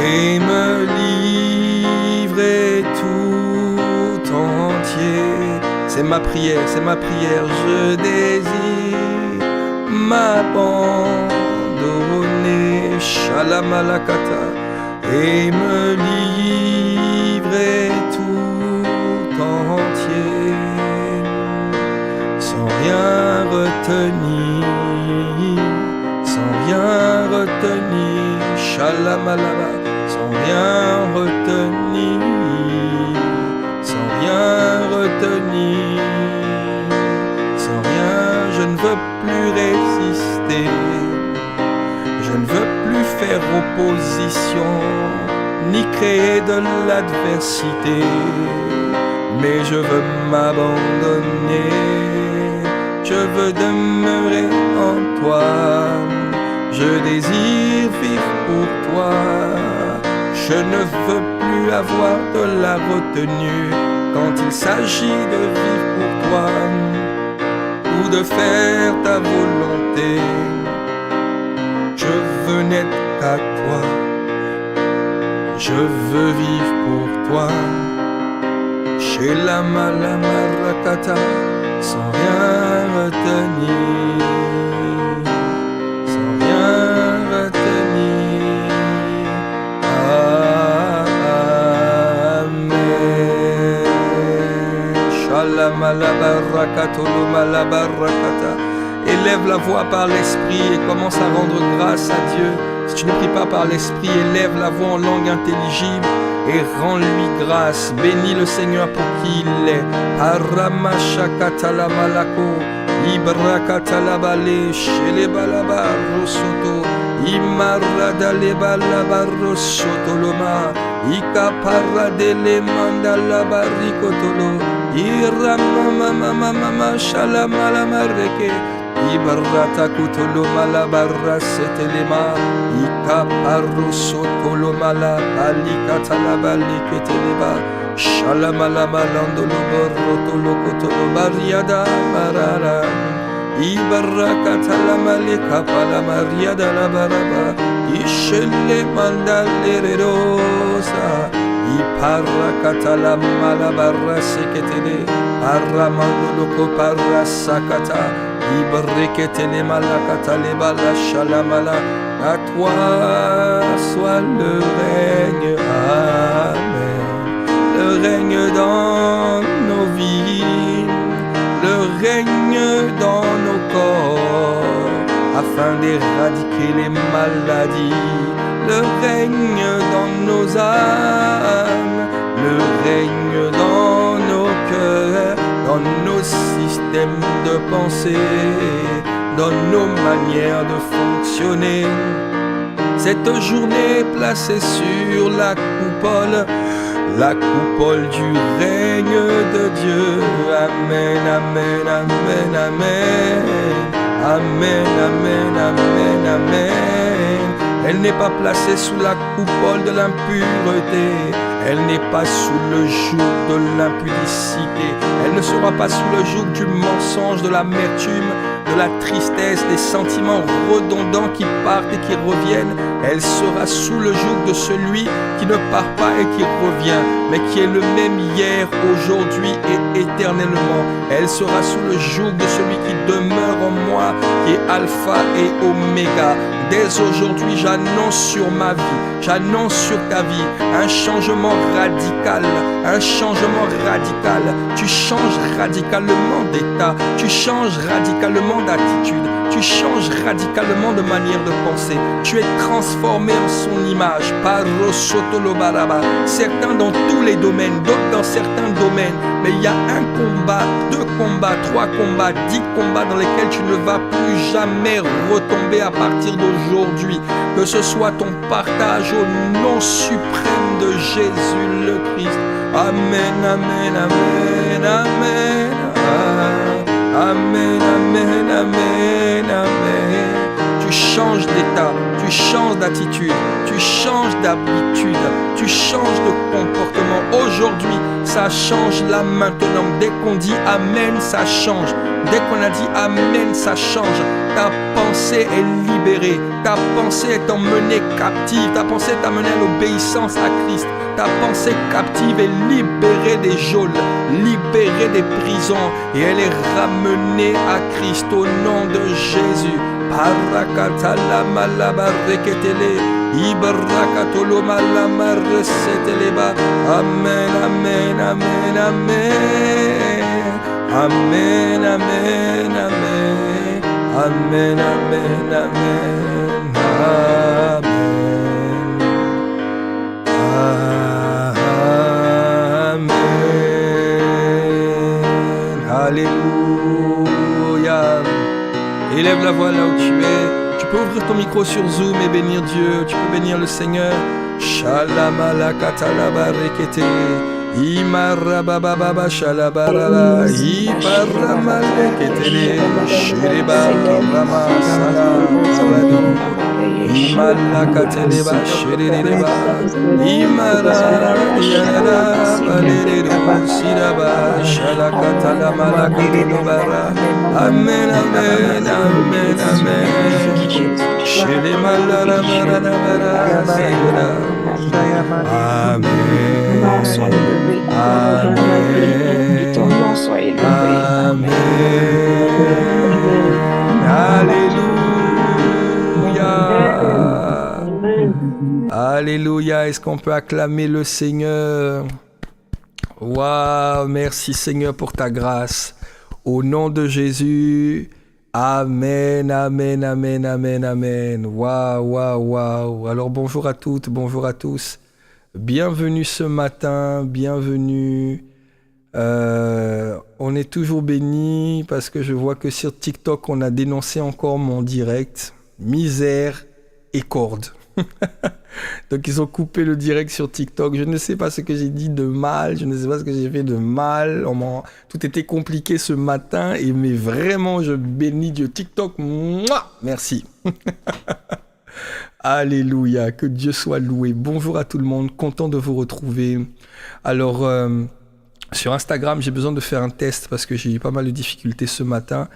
et me livrer tout entier. C'est ma prière, je désire m'abandonner, Shalom alakata, et me livrer tout entier. Sans rien retenir, Shalom alaba, sans rien retenir, je ne veux plus résister, je ne veux plus faire opposition, ni créer de l'adversité, mais je veux m'abandonner. Je veux demeurer en toi, je désire vivre pour toi. Je ne veux plus avoir de la retenue quand il s'agit de vivre pour toi ou de faire ta volonté. Je veux n'être qu'à toi, je veux vivre pour toi. Chez la malamarakata, sans rien retenir, sans rien retenir. Amen. Shalom alabarakatolo malabarakata. Élève la voix par l'esprit et commence à rendre grâce à Dieu. Si tu ne pries pas par l'esprit, élève la voix en langue intelligible et rends-lui grâce. Bénis le Seigneur pour qui il est. Aramashakatala malako, Ibrakatala bale, Shelebalaba rosoto, Imaradale balaba rosoto loma, Ikaparadele mandala barikotolo, Iramamamamama shalamalamareke, Ibarata kutolo malabarra setelema, Ikaparro sotolo mala, Alikatala baliketeleba, Shalamalamalando borrotolo kotolo bariada marara, Ibarakatala maleka pala mariada la baraba, Ishele mandale rosa, Iparakatala malabarra seketele, Aramando loko parra sakata, Ibreketele malakatale bala shalamala. À toi soit le règne, amen. Le règne dans nos vies, le règne dans nos corps, afin d'éradiquer les maladies. Le règne dans nos âmes, le règne dans nos cœurs, dans nos systèmes de pensée, dans nos manières de fonctionner. Cette journée placée sur la coupole du règne de Dieu. Amen, amen, amen, amen. Amen, amen, amen, amen. Elle n'est pas placée sous la coupole de l'impureté. Elle n'est pas sous le joug de l'impudicité. Elle ne sera pas sous le joug du mensonge, de l'amertume, de la tristesse, des sentiments redondants qui partent et qui reviennent. Elle sera sous le joug de celui qui ne part pas et qui revient, mais qui est le même hier, aujourd'hui et éternellement. Elle sera sous le joug de celui qui demeure en moi, qui est alpha et oméga. Dès aujourd'hui, j'annonce sur ma vie, j'annonce sur ta vie un changement radical, un changement radical. Tu changes radicalement d'état, tu changes radicalement d'attitude, tu changes radicalement de manière de penser. Tu es transformé en son image. Certains dans tous les domaines, d'autres dans certains domaines. Mais il y a un combat, 2 combats, 3 combats, 10 combats dans lesquels tu ne vas plus jamais retomber à partir d'aujourd'hui. Que ce soit ton partage au nom suprême de Jésus le Christ. Amen, amen, amen, amen. Amen, amen, amen, amen. Tu changes d'état, tu changes d'attitude, tu changes d'habitude, tu changes de comportement. Aujourd'hui, ça change là maintenant. Dès qu'on dit Amen, ça change. Dès qu'on a dit Amen, ça change. Ta pensée est libérée, ta pensée est emmenée captive, ta pensée est amenée à l'obéissance à Christ. Ta pensée captive est libérée des geôles, libérée des prisons, et elle est ramenée à Christ au nom de Jésus. Parakatala malabareketele, ibrakatolo malamareseteleba. Amen, amen, amen, amen. Amen, amen, amen. Amen, amen, amen. Amen. Alléluia. Élève la voix là où tu es. Tu peux ouvrir ton micro sur Zoom et bénir Dieu. Tu peux bénir le Seigneur. Shalamala-katalabarekete. Imarabababa shalabarala. Iparamaleketele. Shiribarama salamabado. Imalakateleba shirireba. Imaradiana baleriru siraba. Shalakatalamalakatulubara. Amen, amen, amen, amen. Shirimalarabara sayura. Amen. Amen. Amen. Alléluia. Alléluia. Est-ce qu'on peut acclamer le Seigneur? Waouh, merci Seigneur pour ta grâce. Au nom de Jésus. Amen, amen, amen, amen, amen. Waouh, waouh, waouh. Alors bonjour à toutes, bonjour à tous. Bienvenue ce matin, bienvenue. On est toujours bénis parce que je vois que sur TikTok, on a dénoncé encore mon direct. Misère et corde. Donc ils ont coupé le direct sur TikTok. Je ne sais pas ce que j'ai dit de mal, je ne sais pas ce que j'ai fait de mal. Tout était compliqué ce matin, mais vraiment je bénis Dieu. TikTok, mouah, merci. Alléluia, que Dieu soit loué. Bonjour à tout le monde, content de vous retrouver. Alors, sur Instagram, j'ai besoin de faire un test parce que j'ai eu pas mal de difficultés ce matin.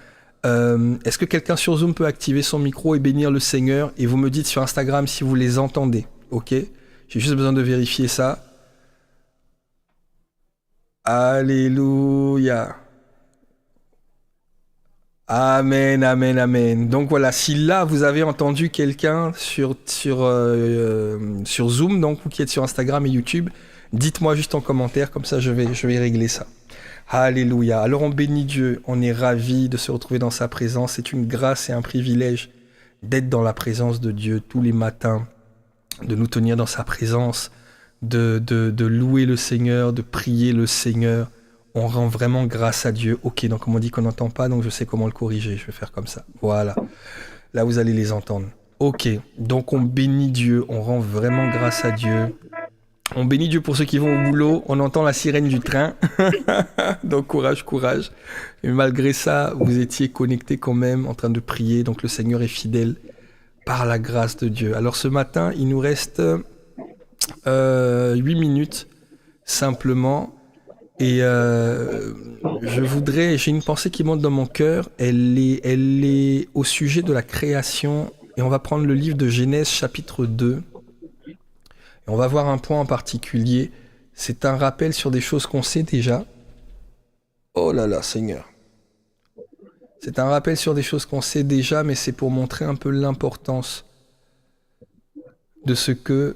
Est-ce que quelqu'un sur Zoom peut activer son micro et bénir le Seigneur? Et vous me dites sur Instagram si vous les entendez, ok? J'ai juste besoin de vérifier ça. Alléluia. Amen, amen, amen. Donc voilà, si là vous avez entendu quelqu'un sur Zoom, donc vous qui êtes sur Instagram et YouTube, dites-moi juste en commentaire, comme ça je vais régler ça. Alléluia. Alors on bénit Dieu, on est ravis de se retrouver dans sa présence. C'est une grâce et un privilège d'être dans la présence de Dieu tous les matins, de nous tenir dans sa présence, de louer le Seigneur, de prier le Seigneur. on rend vraiment grâce à Dieu. Ok, donc on dit qu'on n'entend pas, donc je sais comment le corriger. Je vais faire comme ça. Voilà. Là, vous allez les entendre. Ok, donc on bénit Dieu, on rend vraiment grâce à Dieu. On bénit Dieu pour ceux qui vont au boulot. On entend la sirène du train. Donc courage, courage. Et malgré ça, vous étiez connectés quand même, en train de prier. Donc le Seigneur est fidèle par la grâce de Dieu. Alors ce matin, il nous reste 8 minutes simplement. Et j'ai une pensée qui monte dans mon cœur. Elle est au sujet de la création. Et on va prendre le livre de Genèse chapitre 2. On va voir un point en particulier. C'est un rappel sur des choses qu'on sait déjà. Oh là là, Seigneur. C'est un rappel sur des choses qu'on sait déjà, mais c'est pour montrer un peu l'importance de ce que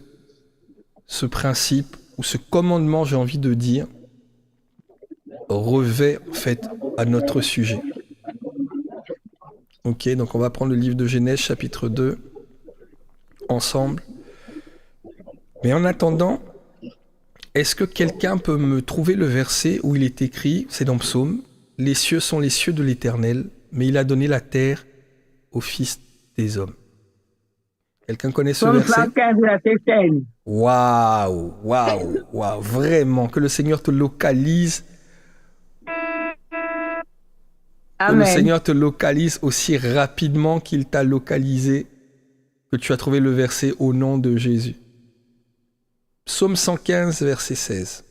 ce principe, ou ce commandement, j'ai envie de dire, revêt en fait à notre sujet. Ok, donc on va prendre le livre de Genèse, chapitre 2, ensemble. Mais en attendant, est-ce que quelqu'un peut me trouver le verset où il est écrit, c'est dans Psaume, « Les cieux sont les cieux de l'Éternel, mais il a donné la terre aux fils des hommes. » Quelqu'un connaît ce verset? Waouh, waouh, waouh, vraiment, que le Seigneur te localise. Amen. Que le Seigneur te localise aussi rapidement qu'il t'a localisé, que tu as trouvé le verset au nom de Jésus. Psaume 115, verset 16.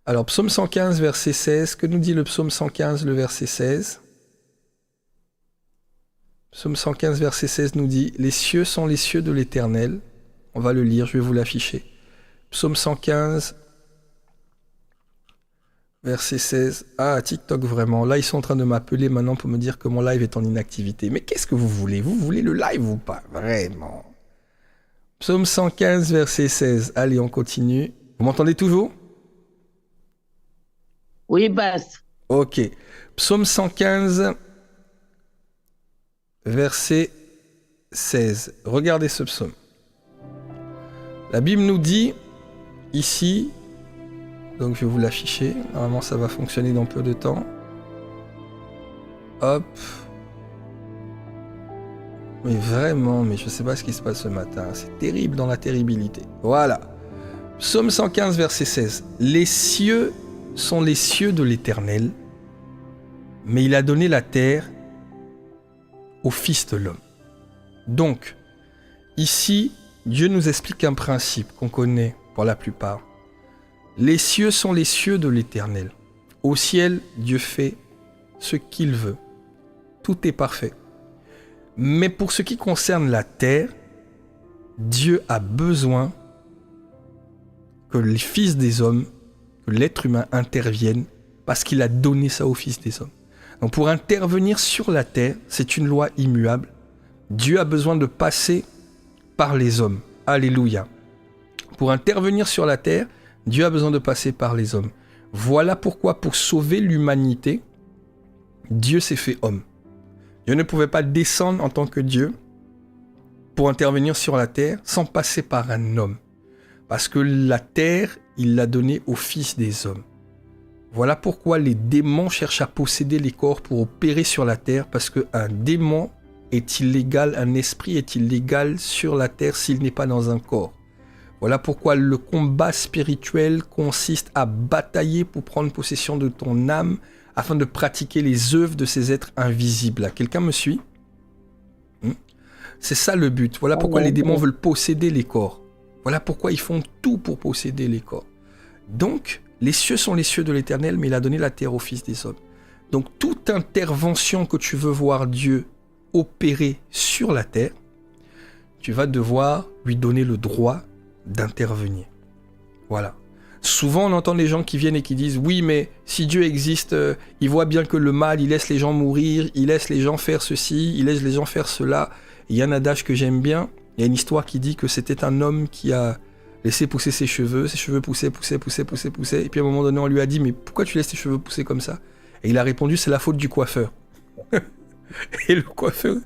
Alors, Psaume 115, verset 16, que nous dit le Psaume 115, le verset 16? Psaume 115, verset 16 nous dit « Les cieux sont les cieux de l'Éternel ». On va le lire, je vais vous l'afficher. Psaume 115, verset 16. Ah, TikTok, vraiment. Là, ils sont en train de m'appeler maintenant pour me dire que mon live est en inactivité. Mais qu'est-ce que vous voulez? Vous voulez le live ou pas? Vraiment. Psaume 115, verset 16. Allez, on continue. Vous m'entendez toujours? Oui, basse. Ok. Psaume 115, verset 16. Regardez ce psaume. La Bible nous dit, ici, donc je vais vous l'afficher. Normalement, ça va fonctionner dans peu de temps. Hop. Mais vraiment, mais je ne sais pas ce qui se passe ce matin. C'est terrible dans la terribilité. Voilà. Psaume 115, verset 16. Les cieux sont les cieux de l'Éternel, mais il a donné la terre au Fils de l'homme. Donc, ici, Dieu nous explique un principe qu'on connaît pour la plupart. Les cieux sont les cieux de l'Éternel. Au ciel, Dieu fait ce qu'il veut. Tout est parfait. Mais pour ce qui concerne la terre, Dieu a besoin que les fils des hommes, que l'être humain intervienne parce qu'il a donné ça aux fils des hommes. Donc pour intervenir sur la terre, c'est une loi immuable. Dieu a besoin de passer par les hommes. Alléluia. Pour intervenir sur la terre, Dieu a besoin de passer par les hommes. Voilà pourquoi, pour sauver l'humanité, Dieu s'est fait homme. Dieu ne pouvait pas descendre en tant que Dieu pour intervenir sur la terre sans passer par un homme. Parce que la terre, il l'a donnée aux fils des hommes. Voilà pourquoi les démons cherchent à posséder les corps pour opérer sur la terre, parce qu'un démon est illégal, un esprit est illégal sur la terre s'il n'est pas dans un corps. Voilà pourquoi le combat spirituel consiste à batailler pour prendre possession de ton âme afin de pratiquer les œuvres de ces êtres invisibles. Quelqu'un me suit? C'est ça le but. Voilà pourquoi les démons veulent posséder les corps. Voilà pourquoi ils font tout pour posséder les corps. Donc, les cieux sont les cieux de l'Éternel, mais il a donné la terre aux fils des hommes. Donc, toute intervention que tu veux voir Dieu opérer sur la terre, tu vas devoir lui donner le droit d'intervenir. Voilà. Souvent, on entend des gens qui viennent et qui disent « Oui, mais si Dieu existe, il voit bien que le mal, il laisse les gens mourir, il laisse les gens faire ceci, il laisse les gens faire cela. » Il y a un adage que j'aime bien. Il y a une histoire qui dit que c'était un homme qui a laissé pousser ses cheveux poussaient. Et puis à un moment donné, on lui a dit « Mais pourquoi tu laisses tes cheveux pousser comme ça ?» Et il a répondu « C'est la faute du coiffeur. » Et le coiffeur,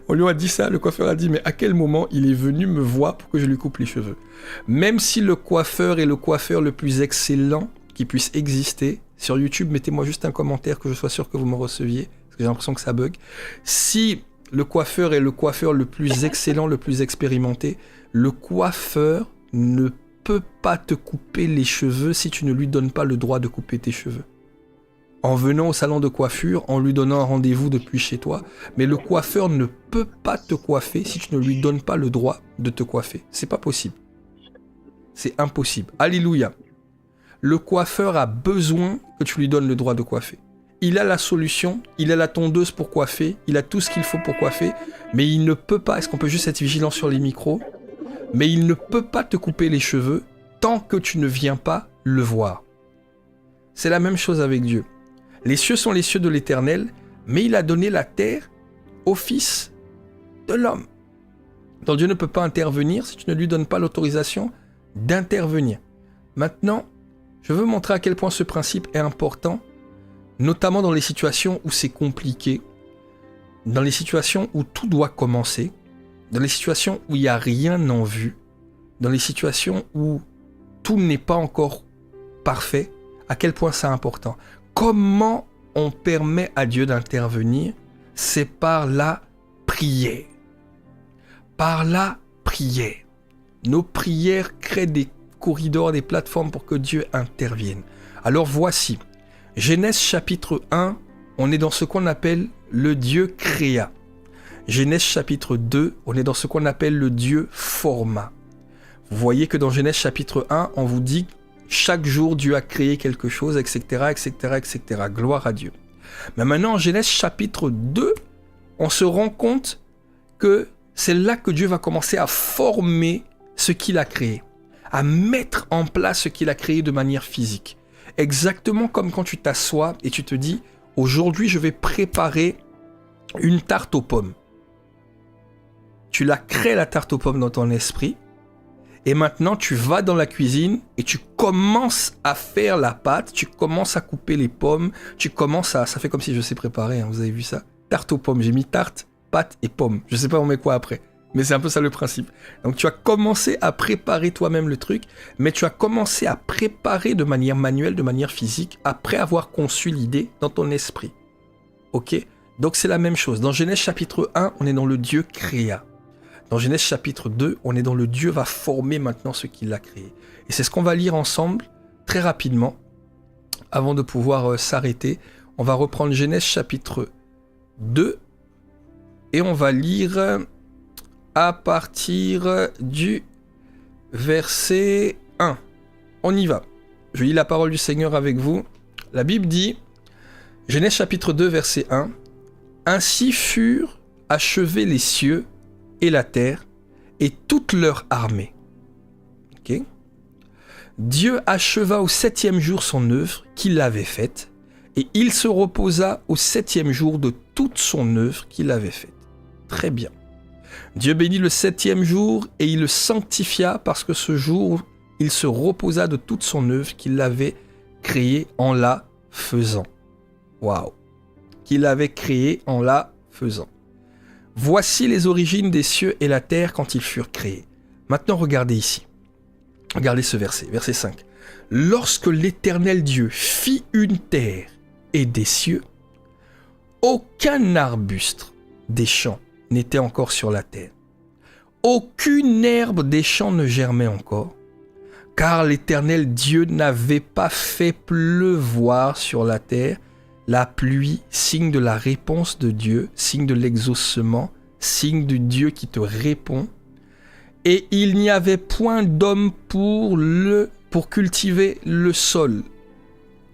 on lui a dit ça, le coiffeur a dit « Mais à quel moment il est venu me voir pour que je lui coupe les cheveux ?» Même si le coiffeur est le coiffeur le plus excellent, qui puisse exister. Sur YouTube, mettez-moi juste un commentaire que je sois sûr que vous me receviez, parce que j'ai l'impression que ça bug. Si le coiffeur est le coiffeur le plus excellent, le plus expérimenté, le coiffeur ne peut pas te couper les cheveux si tu ne lui donnes pas le droit de couper tes cheveux. En venant au salon de coiffure, en lui donnant un rendez-vous depuis chez toi, mais le coiffeur ne peut pas te coiffer si tu ne lui donnes pas le droit de te coiffer. C'est pas possible. C'est impossible. Alléluia. Le coiffeur a besoin que tu lui donnes le droit de coiffer. Il a la solution, il a la tondeuse pour coiffer, il a tout ce qu'il faut pour coiffer, mais il ne peut pas, est-ce qu'on peut juste être vigilant sur les micros? Mais il ne peut pas te couper les cheveux tant que tu ne viens pas le voir. C'est la même chose avec Dieu. Les cieux sont les cieux de l'Éternel, mais il a donné la terre au Fils de l'homme. Donc Dieu ne peut pas intervenir si tu ne lui donnes pas l'autorisation d'intervenir. Maintenant, je veux montrer à quel point ce principe est important, notamment dans les situations où c'est compliqué, dans les situations où tout doit commencer, dans les situations où il n'y a rien en vue, dans les situations où tout n'est pas encore parfait, à quel point c'est important. Comment on permet à Dieu d'intervenir? C'est par la prière. Par la prière. Nos prières créent des corridors, des plateformes pour que Dieu intervienne. Alors voici, Genèse chapitre 1, on est dans ce qu'on appelle le Dieu créa. Genèse chapitre 2, on est dans ce qu'on appelle le Dieu forma. Vous voyez que dans Genèse chapitre 1, on vous dit chaque jour Dieu a créé quelque chose, etc., etc., etc. Gloire à Dieu. Mais maintenant, en Genèse chapitre 2, on se rend compte que c'est là que Dieu va commencer à former ce qu'il a créé, à mettre en place ce qu'il a créé de manière physique. Exactement comme quand tu t'assois et tu te dis « Aujourd'hui, je vais préparer une tarte aux pommes ». Tu la crées, la tarte aux pommes, dans ton esprit. Et maintenant, tu vas dans la cuisine et tu commences à faire la pâte, tu commences à couper les pommes, tu commences à... Ça fait comme si je sais préparer, hein, vous avez vu ça? Tarte aux pommes, j'ai mis tarte, pâte et pommes. Je sais pas on met quoi après, mais c'est un peu ça le principe. Donc tu as commencé à préparer toi-même le truc, mais tu as commencé à préparer de manière manuelle, de manière physique, après avoir conçu l'idée dans ton esprit. Ok? Donc c'est la même chose. Dans Genèse chapitre 1, on est dans le Dieu créa. Dans Genèse chapitre 2, on est dans le Dieu va former maintenant ce qu'il a créé. Et c'est ce qu'on va lire ensemble très rapidement, avant de pouvoir s'arrêter. On va reprendre Genèse chapitre 2 et on va lire à partir du verset 1. On y va. Je lis la parole du Seigneur avec vous. La Bible dit, Genèse chapitre 2, verset 1, « Ainsi furent achevés les cieux et la terre, et toute leur armée. » Okay. Dieu acheva au 7e jour son œuvre qu'il avait faite, et il se reposa au 7e jour de toute son œuvre qu'il avait faite. Très bien. Dieu bénit le 7e jour, et il le sanctifia, parce que ce jour, il se reposa de toute son œuvre qu'il avait créée en la faisant. Waouh! Qu'il avait créée en la faisant. Voici les origines des cieux et la terre quand ils furent créés. Maintenant, regardez ici. Regardez ce verset, verset 5. Lorsque l'Éternel Dieu fit une terre et des cieux, aucun arbuste des champs n'était encore sur la terre. Aucune herbe des champs ne germait encore, car l'Éternel Dieu n'avait pas fait pleuvoir sur la terre la pluie, signe de la réponse de Dieu, signe de l'exaucement, signe de Dieu qui te répond. Et il n'y avait point d'homme pour cultiver le sol.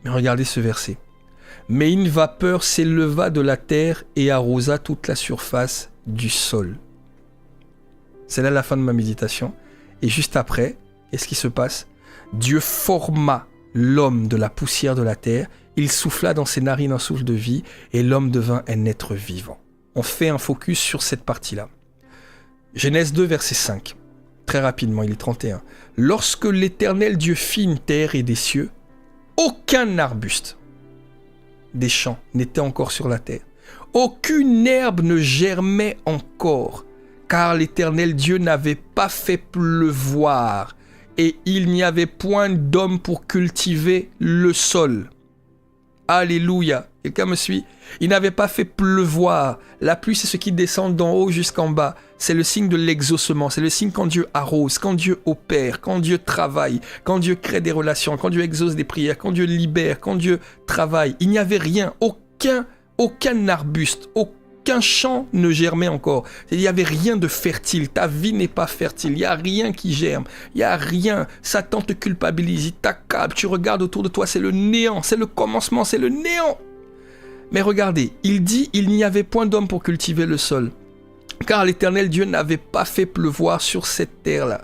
Mais regardez ce verset. Mais une vapeur s'éleva de la terre et arrosa toute la surface du sol. C'est là la fin de ma méditation. Et juste après, qu'est-ce qui se passe? Dieu forma l'homme de la poussière de la terre. Il souffla dans ses narines un souffle de vie et l'homme devint un être vivant. On fait un focus sur cette partie-là. Genèse 2, verset 5. Très rapidement, il est 31. Lorsque l'Éternel Dieu fit une terre et des cieux, aucun arbuste des champs n'était encore sur la terre. Aucune herbe ne germait encore, car l'Éternel Dieu n'avait pas fait pleuvoir. et il n'y avait point d'homme pour cultiver le sol. Alléluia. Quelqu'un me suit? Il n'avait pas fait pleuvoir. La pluie, c'est ce qui descend d'en haut jusqu'en bas. C'est le signe de l'exaucement. C'est le signe quand Dieu arrose, quand Dieu opère, quand Dieu travaille, quand Dieu crée des relations, quand Dieu exauce des prières, quand Dieu libère, quand Dieu travaille. Il n'y avait rien, aucun arbuste, aucun champ ne germait encore. Il n'y avait rien de fertile. Ta vie n'est pas fertile. Il n'y a rien qui germe. Il n'y a rien. Satan te culpabilise, il t'accable. Tu regardes autour de toi, c'est le néant. C'est le commencement, c'est le néant. Mais regardez, il dit, il n'y avait point d'homme pour cultiver le sol, car l'Éternel Dieu n'avait pas fait pleuvoir sur cette terre-là.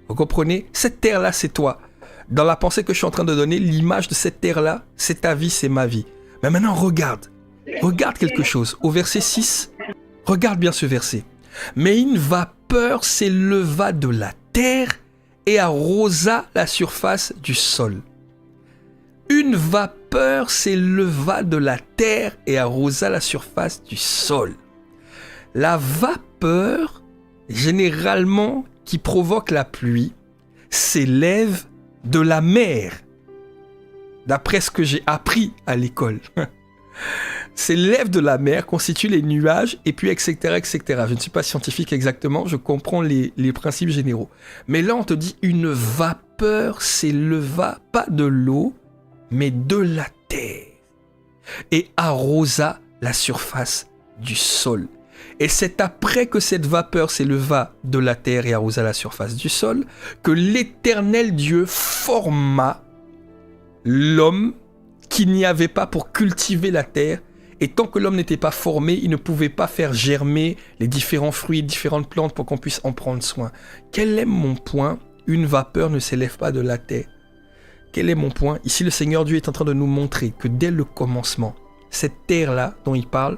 Vous comprenez? Cette terre-là, c'est toi. Dans la pensée que je suis en train de donner, l'image de cette terre-là, c'est ta vie, c'est ma vie. Mais maintenant, regarde quelque chose. Au verset 6, regarde bien ce verset. Mais une vapeur s'éleva de la terre et arrosa la surface du sol. Une vapeur s'éleva de la terre et arrosa la surface du sol. La vapeur, généralement, qui provoque la pluie, s'élève de la mer. D'après ce que j'ai appris à l'école. S'élève de la mer, constitue les nuages, et puis etc., etc. Je ne suis pas scientifique exactement, je comprends les principes généraux. Mais là, on te dit, une vapeur s'éleva, pas de l'eau, mais de la terre, et arrosa la surface du sol. Et c'est après que cette vapeur s'éleva de la terre et arrosa la surface du sol, que l'Éternel Dieu forma l'homme qu'il n'y avait pas pour cultiver la terre. Et tant que l'homme n'était pas formé, il ne pouvait pas faire germer les différents fruits, différentes plantes pour qu'on puisse en prendre soin. Quel est mon point? Une vapeur ne s'élève pas de la terre. Quel est mon point? Ici, le Seigneur Dieu est en train de nous montrer que dès le commencement, cette terre-là dont il parle,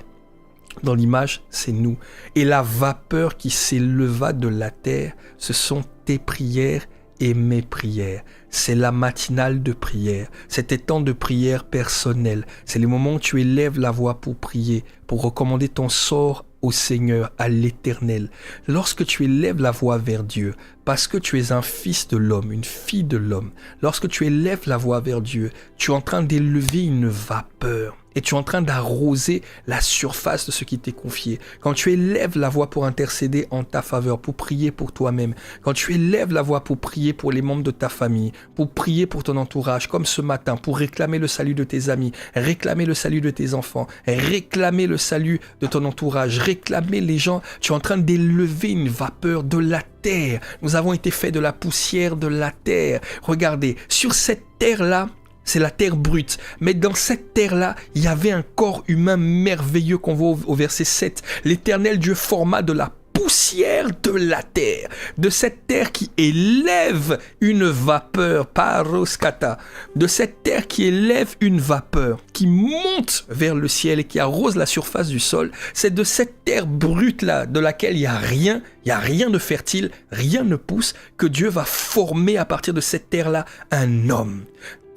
dans l'image, c'est nous. Et la vapeur qui s'éleva de la terre, ce sont tes prières et mes prières. C'est la matinale de prière. C'est tes temps de prière personnels. C'est les moments où tu élèves la voix pour prier, pour recommander ton sort au Seigneur, à l'Éternel. Lorsque tu élèves la voix vers Dieu, parce que tu es un fils de l'homme, une fille de l'homme, lorsque tu élèves la voix vers Dieu, tu es en train d'élever une vapeur. Et tu es en train d'arroser la surface de ce qui t'est confié. Quand tu élèves la voix pour intercéder en ta faveur, pour prier pour toi-même, quand tu élèves la voix pour prier pour les membres de ta famille, pour prier pour ton entourage, comme ce matin, pour réclamer le salut de tes amis, réclamer le salut de tes enfants, réclamer le salut de ton entourage, réclamer les gens, tu es en train d'élever une vapeur de la terre. Nous avons été faits de la poussière de la terre. Regardez, sur cette terre-là, c'est la terre brute. Mais dans cette terre-là, il y avait un corps humain merveilleux qu'on voit au verset 7. L'Éternel Dieu forma de la poussière de la terre, de cette terre qui élève une vapeur, paroskata, de cette terre qui élève une vapeur, qui monte vers le ciel et qui arrose la surface du sol. C'est de cette terre brute-là, de laquelle il n'y a rien de fertile, rien ne pousse, que Dieu va former à partir de cette terre-là un homme.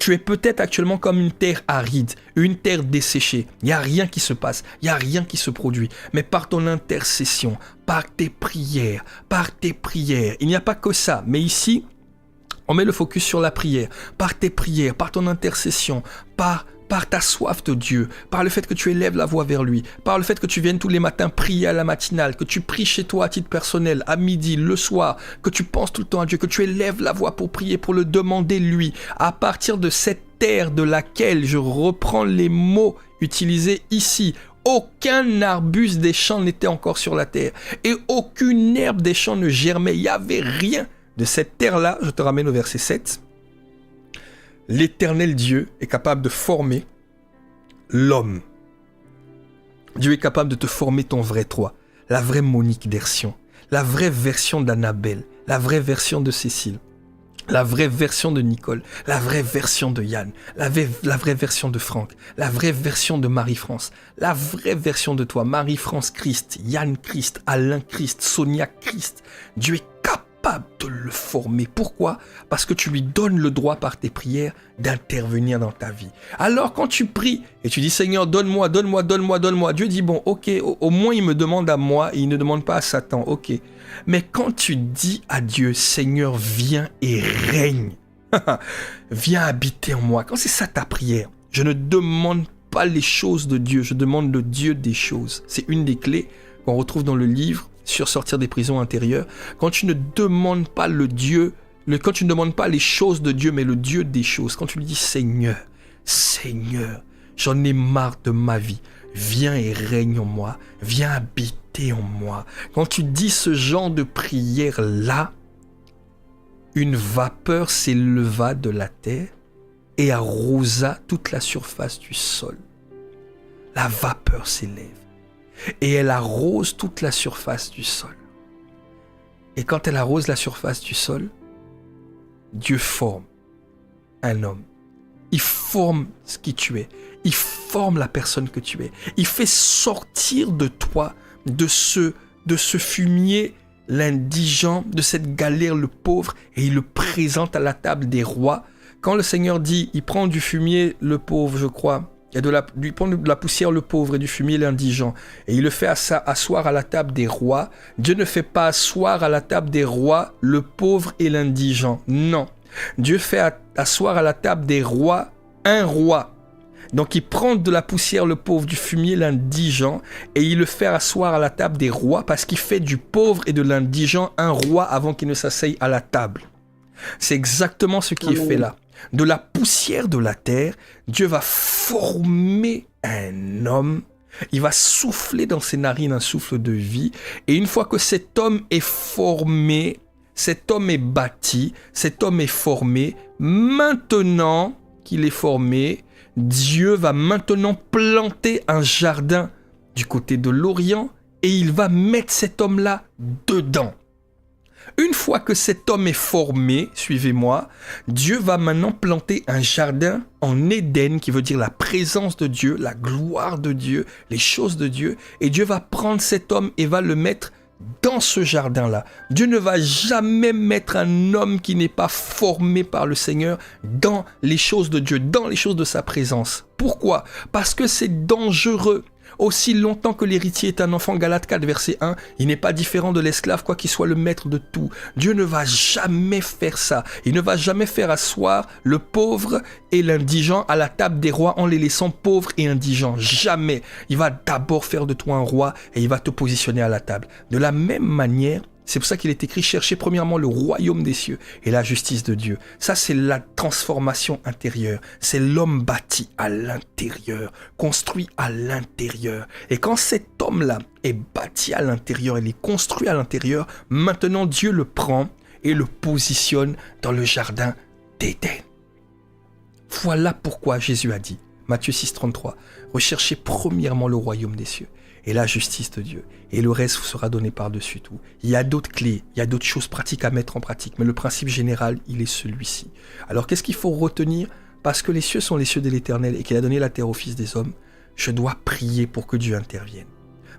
Tu es peut-être actuellement comme une terre aride, une terre desséchée. Il n'y a rien qui se passe, il n'y a rien qui se produit. Mais par ton intercession, par tes prières, il n'y a pas que ça. Mais ici, on met le focus sur la prière. Par tes prières, par ton intercession, par ta soif de Dieu, par le fait que tu élèves la voix vers lui, par le fait que tu viennes tous les matins prier à la matinale, que tu pries chez toi à titre personnel, à midi, le soir, que tu penses tout le temps à Dieu, que tu élèves la voix pour prier, pour le demander lui. À partir de cette terre de laquelle je reprends les mots utilisés ici, aucun arbuste des champs n'était encore sur la terre et aucune herbe des champs ne germait. Il n'y avait rien de cette terre-là. Je te ramène au verset 7. L'Éternel Dieu est capable de former l'homme. Dieu est capable de te former ton vrai toi, la vraie Monique Dersion, la vraie version d'Annabelle, la vraie version de Cécile, la vraie version de Nicole, la vraie version de Yann, la vraie version de Franck, la vraie version de Marie-France, la vraie version de toi, Marie-France Christ, Yann Christ, Alain Christ, Sonia Christ. Dieu est capable te le former. Pourquoi? Parce que tu lui donnes le droit par tes prières d'intervenir dans ta vie. Alors quand tu pries et tu dis Seigneur, donne-moi, donne-moi, donne-moi, donne-moi, Dieu dit bon, ok, au moins il me demande à moi et il ne demande pas à Satan, ok. Mais quand tu dis à Dieu, Seigneur, viens et règne, viens habiter en moi, quand c'est ça ta prière, je ne demande pas les choses de Dieu, je demande le Dieu des choses. C'est une des clés qu'on retrouve dans le livre sur sortir des prisons intérieures. Quand tu ne demandes pas quand tu ne demandes pas les choses de Dieu, mais le Dieu des choses, quand tu lui dis Seigneur, Seigneur, j'en ai marre de ma vie, viens et règne en moi, viens habiter en moi. Quand tu dis ce genre de prière-là, une vapeur s'éleva de la terre et arrosa toute la surface du sol. La vapeur s'élève et elle arrose toute la surface du sol. Et quand elle arrose la surface du sol, Dieu forme un homme. Il forme ce qui tu es. Il forme la personne que tu es. Il fait sortir de toi, de ce fumier, l'indigent, de cette galère, le pauvre, et il le présente à la table des rois. Quand le Seigneur dit, il prend du fumier le pauvre, je crois, il prend de la poussière le pauvre et du fumier l'indigent, et il le fait asseoir à la table des rois. Dieu ne fait pas asseoir à la table des rois le pauvre et l'indigent. Non. Dieu fait asseoir à la table des rois un roi. Donc il prend de la poussière le pauvre, du fumier l'indigent, et il le fait asseoir à la table des rois parce qu'il fait du pauvre et de l'indigent un roi avant qu'il ne s'asseye à la table. C'est exactement ce qui est fait là. De la poussière de la terre, Dieu va former un homme. Il va souffler dans ses narines un souffle de vie. Et une fois que cet homme est formé, cet homme est bâti, cet homme est formé, maintenant qu'il est formé, Dieu va maintenant planter un jardin du côté de l'Orient et il va mettre cet homme-là dedans. Une fois que cet homme est formé, suivez-moi, Dieu va maintenant planter un jardin en Éden, qui veut dire la présence de Dieu, la gloire de Dieu, les choses de Dieu. Et Dieu va prendre cet homme et va le mettre dans ce jardin-là. Dieu ne va jamais mettre un homme qui n'est pas formé par le Seigneur dans les choses de Dieu, dans les choses de sa présence. Pourquoi? Parce que c'est dangereux. Aussi longtemps que l'héritier est un enfant, Galates 4, verset 1, il n'est pas différent de l'esclave, quoi qu'il soit le maître de tout. Dieu ne va jamais faire ça. Il ne va jamais faire asseoir le pauvre et l'indigent à la table des rois en les laissant pauvres et indigents. Jamais. Il va d'abord faire de toi un roi et il va te positionner à la table. De la même manière, c'est pour ça qu'il est écrit, cherchez premièrement le royaume des cieux et la justice de Dieu. Ça, c'est la transformation intérieure. C'est l'homme bâti à l'intérieur, construit à l'intérieur. Et quand cet homme-là est bâti à l'intérieur, il est construit à l'intérieur, maintenant Dieu le prend et le positionne dans le jardin d'Éden. Voilà pourquoi Jésus a dit, Matthieu 6, 33, recherchez premièrement le royaume des cieux et la justice de Dieu. Et le reste vous sera donné par-dessus tout. Il y a d'autres clés, il y a d'autres choses pratiques à mettre en pratique, mais le principe général, il est celui-ci. Alors qu'est-ce qu'il faut retenir? Parce que les cieux sont les cieux de l'Éternel et qu'il a donné la terre au Fils des hommes, je dois prier pour que Dieu intervienne.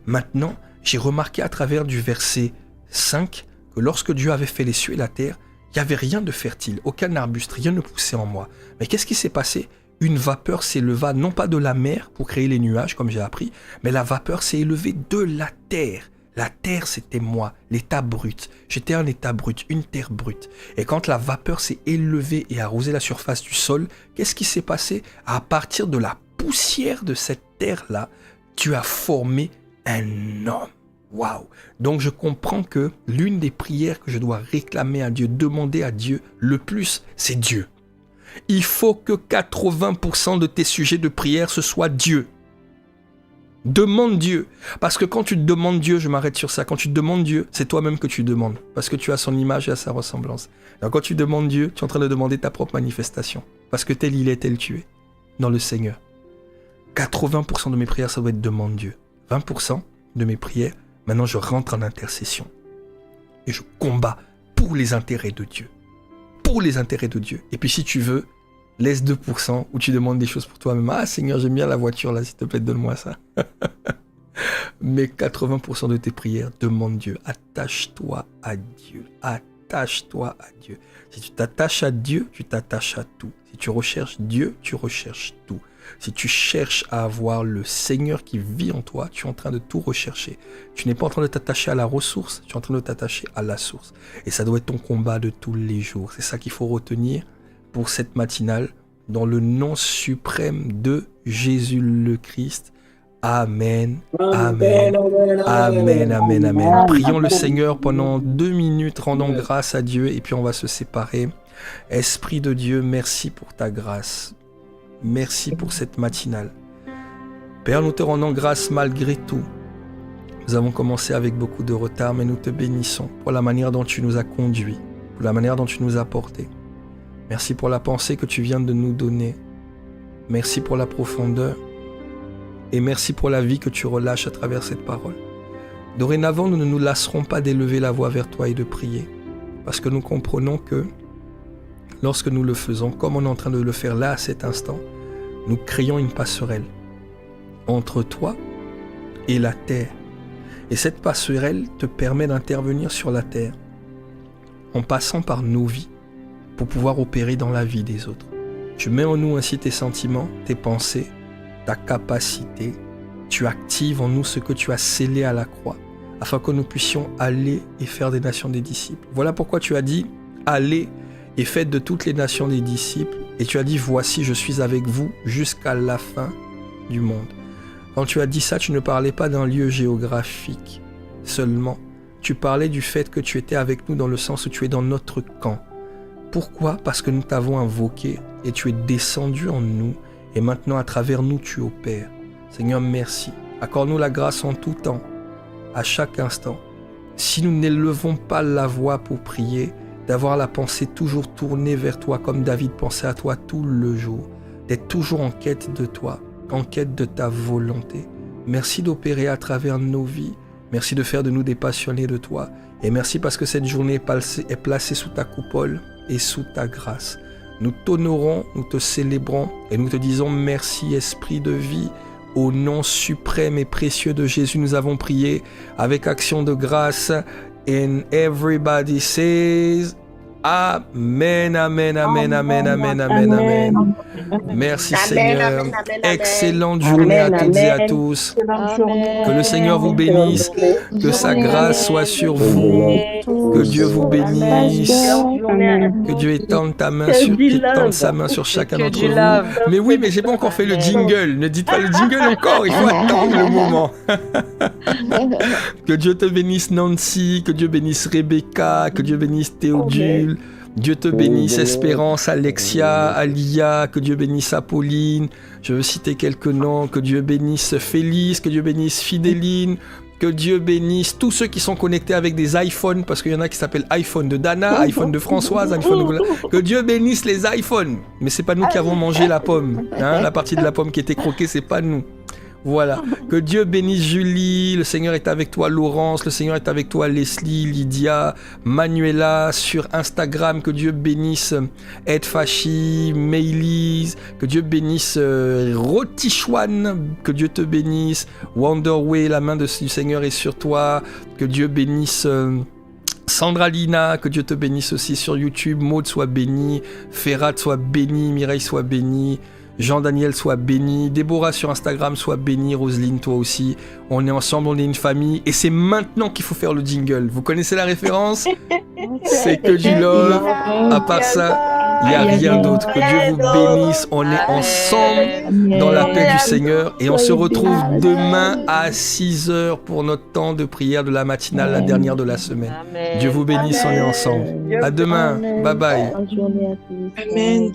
Maintenant, j'ai remarqué à travers du verset 5 que lorsque Dieu avait fait les cieux et la terre, il n'y avait rien de fertile, aucun arbuste, rien ne poussait en moi. Mais qu'est-ce qui s'est passé? Une vapeur s'éleva, non pas de la mer pour créer les nuages, comme j'ai appris, mais la vapeur s'est élevée de la terre. La terre, c'était moi, l'état brut. J'étais un état brut, une terre brute. Et quand la vapeur s'est élevée et arrosé la surface du sol, qu'est-ce qui s'est passé? À partir de la poussière de cette terre-là, tu as formé un homme. Waouh! Donc je comprends que l'une des prières que je dois réclamer à Dieu, demander à Dieu le plus, c'est Dieu. Il faut que 80% de tes sujets de prière, ce soit Dieu. Demande Dieu. Parce que quand tu demandes Dieu, je m'arrête sur ça, quand tu demandes Dieu, c'est toi-même que tu demandes. Parce que tu as son image et à sa ressemblance. Donc quand tu demandes Dieu, tu es en train de demander ta propre manifestation. Parce que tel il est, tel tu es. Dans le Seigneur. 80% de mes prières, ça doit être demande Dieu. 20% de mes prières, maintenant je rentre en intercession. Et je combats pour les intérêts de Dieu. Pour les intérêts de Dieu. Et puis si tu veux, laisse 2% où tu demandes des choses pour toi-même. Ah Seigneur, j'aime bien la voiture là, s'il te plaît, donne-moi ça. Mais 80% de tes prières, demande Dieu. Attache-toi à Dieu. attache-toi à Dieu. Si tu t'attaches à Dieu, tu t'attaches à tout. Si tu recherches Dieu, tu recherches tout. Si tu cherches à avoir le Seigneur qui vit en toi, tu es en train de tout rechercher. Tu n'es pas en train de t'attacher à la ressource, tu es en train de t'attacher à la source. Et ça doit être ton combat de tous les jours. C'est ça qu'il faut retenir pour cette matinale, dans le nom suprême de Jésus le Christ. Amen, amen, amen, amen, amen. Prions le Seigneur pendant 2 minutes, rendons grâce à Dieu et puis on va se séparer. Esprit de Dieu, merci pour ta grâce. Merci pour cette matinale. Père, nous te rendons grâce malgré tout. Nous avons commencé avec beaucoup de retard, mais nous te bénissons pour la manière dont tu nous as conduits, pour la manière dont tu nous as portés. Merci pour la pensée que tu viens de nous donner. Merci pour la profondeur. Et merci pour la vie que tu relâches à travers cette parole. Dorénavant, nous ne nous lasserons pas d'élever la voix vers toi et de prier, parce que nous comprenons que lorsque nous le faisons, comme on est en train de le faire là à cet instant, nous créons une passerelle entre toi et la terre. Et cette passerelle te permet d'intervenir sur la terre en passant par nos vies pour pouvoir opérer dans la vie des autres. Tu mets en nous ainsi tes sentiments, tes pensées, ta capacité. Tu actives en nous ce que tu as scellé à la croix afin que nous puissions aller et faire des nations des disciples. Voilà pourquoi tu as dit « Allez et faites de toutes les nations des disciples » et tu as dit « Voici, je suis avec vous jusqu'à la fin du monde ». Quand tu as dit ça, tu ne parlais pas d'un lieu géographique seulement. Tu parlais du fait que tu étais avec nous dans le sens où tu es dans notre camp. Pourquoi ? Parce que nous t'avons invoqué et tu es descendu en nous et maintenant à travers nous tu opères. Seigneur, merci. Accorde-nous la grâce en tout temps, à chaque instant. Si nous n'élevons pas la voix pour prier, d'avoir la pensée toujours tournée vers toi comme David pensait à toi tout le jour, d'être toujours en quête de toi, en quête de ta volonté. Merci d'opérer à travers nos vies. Merci de faire de nous des passionnés de toi. Et merci parce que cette journée est placée sous ta coupole et sous ta grâce. Nous t'honorons, nous te célébrons et nous te disons merci Esprit de vie. Au nom suprême et précieux de Jésus, nous avons prié avec action de grâce. And everybody says Amen, amen, amen, amen, amen, amen, amen. Merci Seigneur. Excellente journée à toutes et à tous. Que le Seigneur vous bénisse. Que sa grâce soit sur vous. Que Dieu vous bénisse. Que Dieu étende sa main sur chacun d'entre vous. Mais oui, mais j'ai pas encore fait le jingle. Ne dites pas le jingle encore. Il faut attendre le moment. Que Dieu te bénisse Nancy. Que Dieu bénisse Rebecca. Que Dieu bénisse Théodule. Dieu te bénisse Espérance, Alexia, Alia, que Dieu bénisse Apolline, je veux citer quelques noms, que Dieu bénisse Félix, que Dieu bénisse Fidéline, que Dieu bénisse tous ceux qui sont connectés avec des iPhones, parce qu'il y en a qui s'appellent iPhone de Dana, iPhone de Françoise, iPhone de... Que Dieu bénisse les iPhones, mais c'est pas nous qui avons mangé la pomme, hein, la partie de la pomme qui était croquée, c'est pas nous. Voilà, que Dieu bénisse Julie, le Seigneur est avec toi Laurence, le Seigneur est avec toi Leslie, Lydia, Manuela, sur Instagram, que Dieu bénisse Ed Fachi, Maylise, que Dieu bénisse Rotichouane, que Dieu te bénisse, Wonderway, la main du Seigneur est sur toi, que Dieu bénisse... Sandra Lina, que Dieu te bénisse aussi sur YouTube, Maud soit béni, Ferrat soit béni, Mireille soit béni, Jean-Daniel soit béni, Déborah sur Instagram soit béni, Roselyne toi aussi, on est ensemble, on est une famille et c'est maintenant qu'il faut faire le jingle. Vous connaissez la référence? C'est que du love, à part ça, il n'y a rien d'autre. Que Dieu vous bénisse, on est ensemble dans la paix du Seigneur et on se retrouve demain à 6h pour notre temps de prière de la matinale, la dernière de la semaine. Dieu vous bénisse, on est ensemble. À demain, bye bye. Bonne journée à tous. Amen.